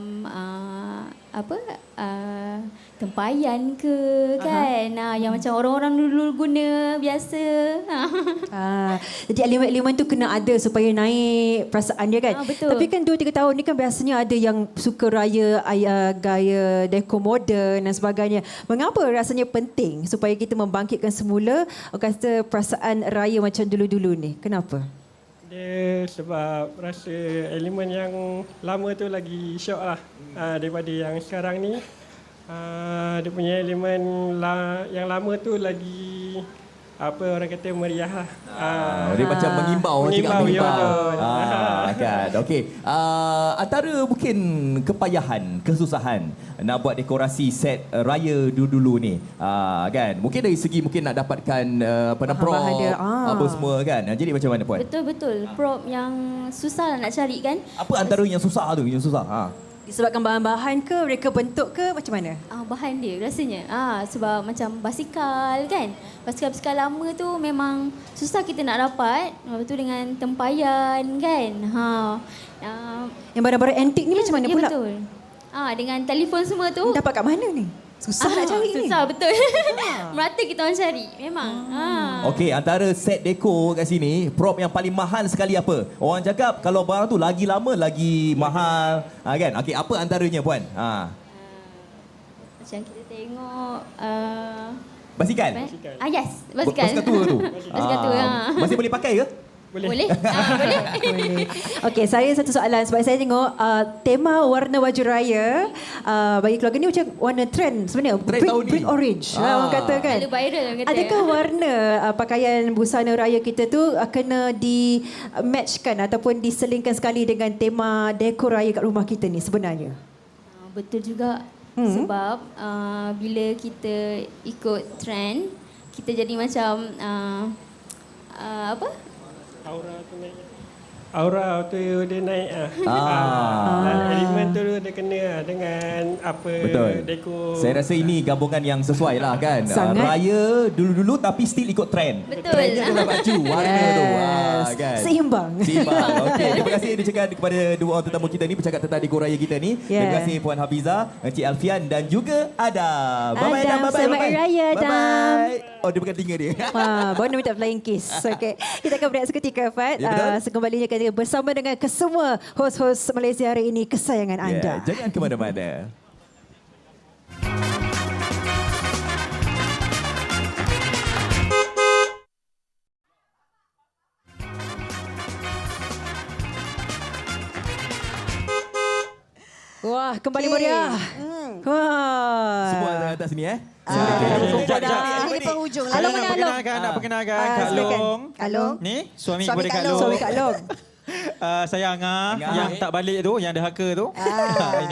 tempayan ke kan. Yang macam orang-orang dulu guna biasa. Jadi elemen-elemen tu kena ada supaya naik perasaan dia kan. Betul. Tapi kan 2-3 tahun ni kan biasanya ada yang suka raya gaya dekor moden dan sebagainya. Mengapa rasanya penting supaya kita membangkitkan semula kata perasaan raya macam dulu-dulu ni? Kenapa? Dia sebab rasa elemen yang lama tu lagi syok lah daripada yang sekarang ni. Dia punya elemen yang lama tu lagi orang kata meriah lah. Dia macam mengimbau. Ya, kan. Okey. Antara mungkin kepayahan, kesusahan nak buat dekorasi set raya dulu-dulu ni. Kan. Mungkin dari segi mungkin nak dapatkan prop apa semua kan. Jadi macam mana Puan? Betul-betul. Prop yang susah lah nak cari kan. Apa antara yang susah tu? Yang susah? Disebabkan bahan-bahan ke, mereka bentuk ke, macam mana? Bahan dia rasanya. Sebab macam basikal kan. Basikal-basikal lama tu memang susah kita nak dapat. Lepas tu dengan tempayan kan. Yang barang-barang antik ni macam mana pula? Betul. Dengan telefon semua tu. Dapat kat mana ni? Susah nak cari ni. Susah betul. Merata kita orang cari. Memang. Okey, antara set dekor kat sini, prop yang paling mahal sekali apa? Orang cakap kalau barang tu lagi lama lagi mahal. Kan? Okey, apa antaranya Puan? Macam kita tengok basikal? Yes, basikal. Basikal tua tu? Basikal tua. Masih boleh pakai ke? Boleh. Boleh. Okey, saya satu soalan sebab saya tengok tema warna baju raya bagi keluarga ni macam warna trend sebenarnya. Brick orange. Orang kata kan. Viral orang kata. Adakah warna pakaian busana raya kita tu kena di-matchkan ataupun diselingkan sekali dengan tema dekor raya kat rumah kita ni sebenarnya? Betul juga. Sebab bila kita ikut trend, kita jadi macam apa? Aura tu dia naik dan elemen tu dia kena dengan apa dekor. Saya rasa ini gabungan yang sesuai lah kan. Sangat. Raya dulu-dulu tapi still ikut trend. Betul. Trendnya adalah baju warna tu. Kan? Seimbang. Seimbang. Okey, terima kasih diucapkan kepada dua orang tetamu kita ni bercakap tentang dekor raya kita ni. Terima kasih Puan Hafiza, Encik Alfian dan juga Adam. Bye-bye Adam. Bye-bye. Selamat Hari Raya Adam. Bye-bye. Oh, dia bukan tinggal dia. Baru minta flying kiss. Okey. Kita akan berehat seketika Fat. Sekembalinya kita bersama dengan kesemua hos-hos Malaysia hari ini kesayangan anda. Jangan ke mana-mana. Wah, kembali meriah. Wah. Semua ada atas sini Ini penghujung lah. Nak perkenalkan Kak Long. Kak Long. Ni suami kepada Kak Long. Suami Kak Long. Saya Angah yang tak balik tu, yang dahaka tu.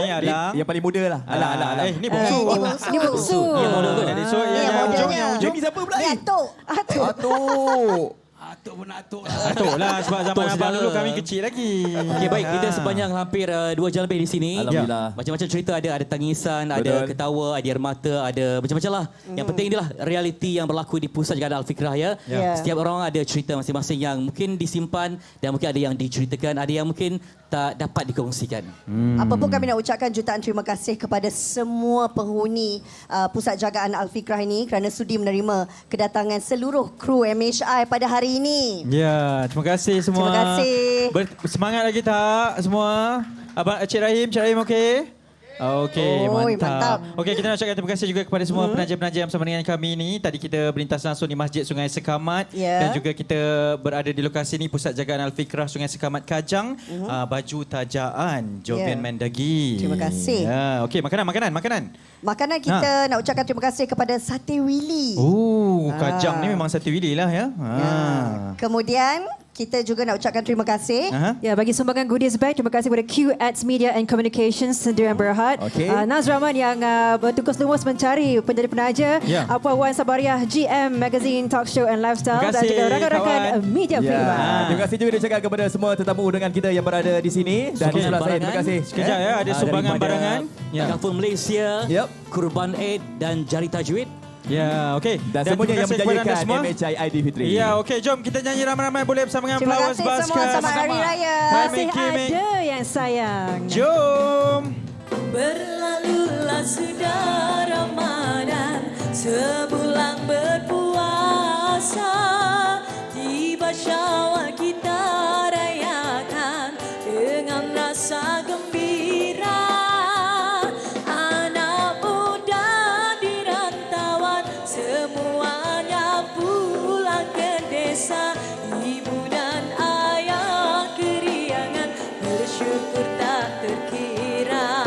Ini Alang. Yang paling muda lah. Alang. Ni bongsu. Ni bongsu. Yang muda tu. So yang ujung. Ni siapa pula? Ni Atuk. Atuk lah sebab zaman abang dulu kami kecil lagi. Okey, baik, kita sepanjang hampir 2 jam lebih di sini. Alhamdulillah. Macam-macam cerita, ada tangisan, ada ketawa, ada air mata, ada macam-macam lah. Yang penting inilah realiti yang berlaku di Pusat Jagaan Al-Fikrah ya. Setiap orang ada cerita masing-masing yang mungkin disimpan dan mungkin ada yang diceritakan, ada yang mungkin tak dapat dikongsikan. Apa pun kami nak ucapkan jutaan terima kasih kepada semua penghuni Pusat Jagaan Al-Fikrah ini kerana sudi menerima kedatangan seluruh kru MHI pada hari ini. Ya, terima kasih semua. Terima kasih. Semangat lagi tak semua? Abang Cik Rahim okey? Okey, mantap. Okey, kita nak ucapkan terima kasih juga kepada semua penaja-penaja yang bersama dengan kami ni. Tadi kita berlintas langsung di Masjid Sungai Sekamat dan juga kita berada di lokasi ni Pusat Jagaan Al-Fikrah Sungai Sekamat Kajang, Baju Tajaan Jovian Mendagi. Terima kasih. Ya, okey, makanan. Makanan kita nak ucapkan terima kasih kepada Sate Willy. Kajang ni memang Sate Willy lah ya. Kemudian kita juga nak ucapkan terima kasih. Ya, bagi sumbangan goodies bag, terima kasih kepada QX Media and Communications Sendirian Berhad. Nazraman yang bertugas lumus mencari penaja-penaja. Puan Wan Sabariah, GM Magazine Talk Show and Lifestyle dan juga rakan-rakan Media Prima. Terima kasih juga diucapkan kepada semua tetamu undangan kita yang berada di sini dan di sebelah saya. Terima kasih. Sekejap ya, ada sumbangan barangan. Gafur Malaysia, Kurban Aid dan Jari Tajwid. Ya, okey. Dan semuanya yang menjayakan MHI Aidilfitri. Ya, okey. Jom kita nyanyi ramai-ramai boleh bersama dengan Flowers Basket. Terima kasih semua. Selamat Hari Raya. Masih ada yang sayang. Jom. Berlalulah sudah Ramadan, sebulan berpuasa, tiba Syawal kita rayakan dengan rasa gembira. Semuanya pulang ke desa, ibu dan ayah keriangan bersyukur tak terkira.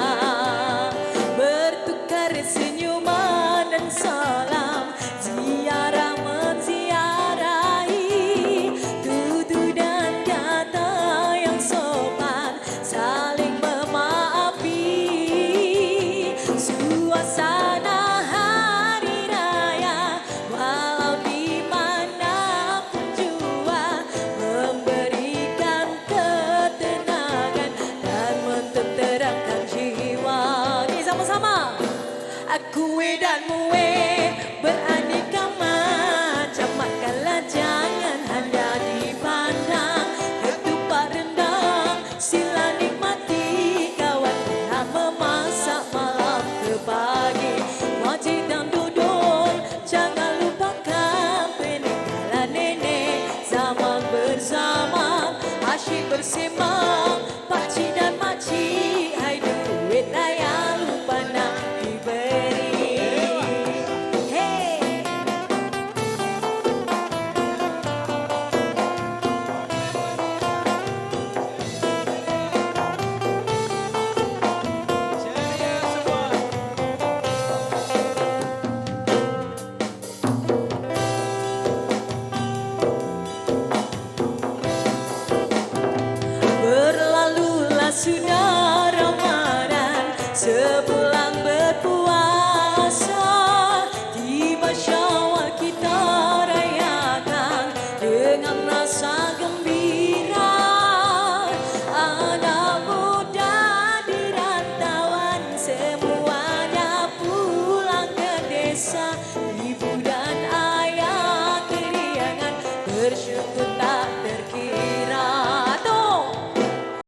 Bertukar senyuman dan salam, ziarah menziarahi, tutur dan kata yang sopan, saling memaafi. Suasana kue dan mue beraneka macam, makanlah jangan hanya dipandang. Ketupat rendang sila nikmati, kawan tengah memasak malam ke pagi. Wajib dan dodol jangan lupakan, peninggalan nenek zaman bersama, asyik bersemang pakcik dan makcik. Hai duit raya lupa nak diberi. Berlalulah sudah Ramadan, sebulan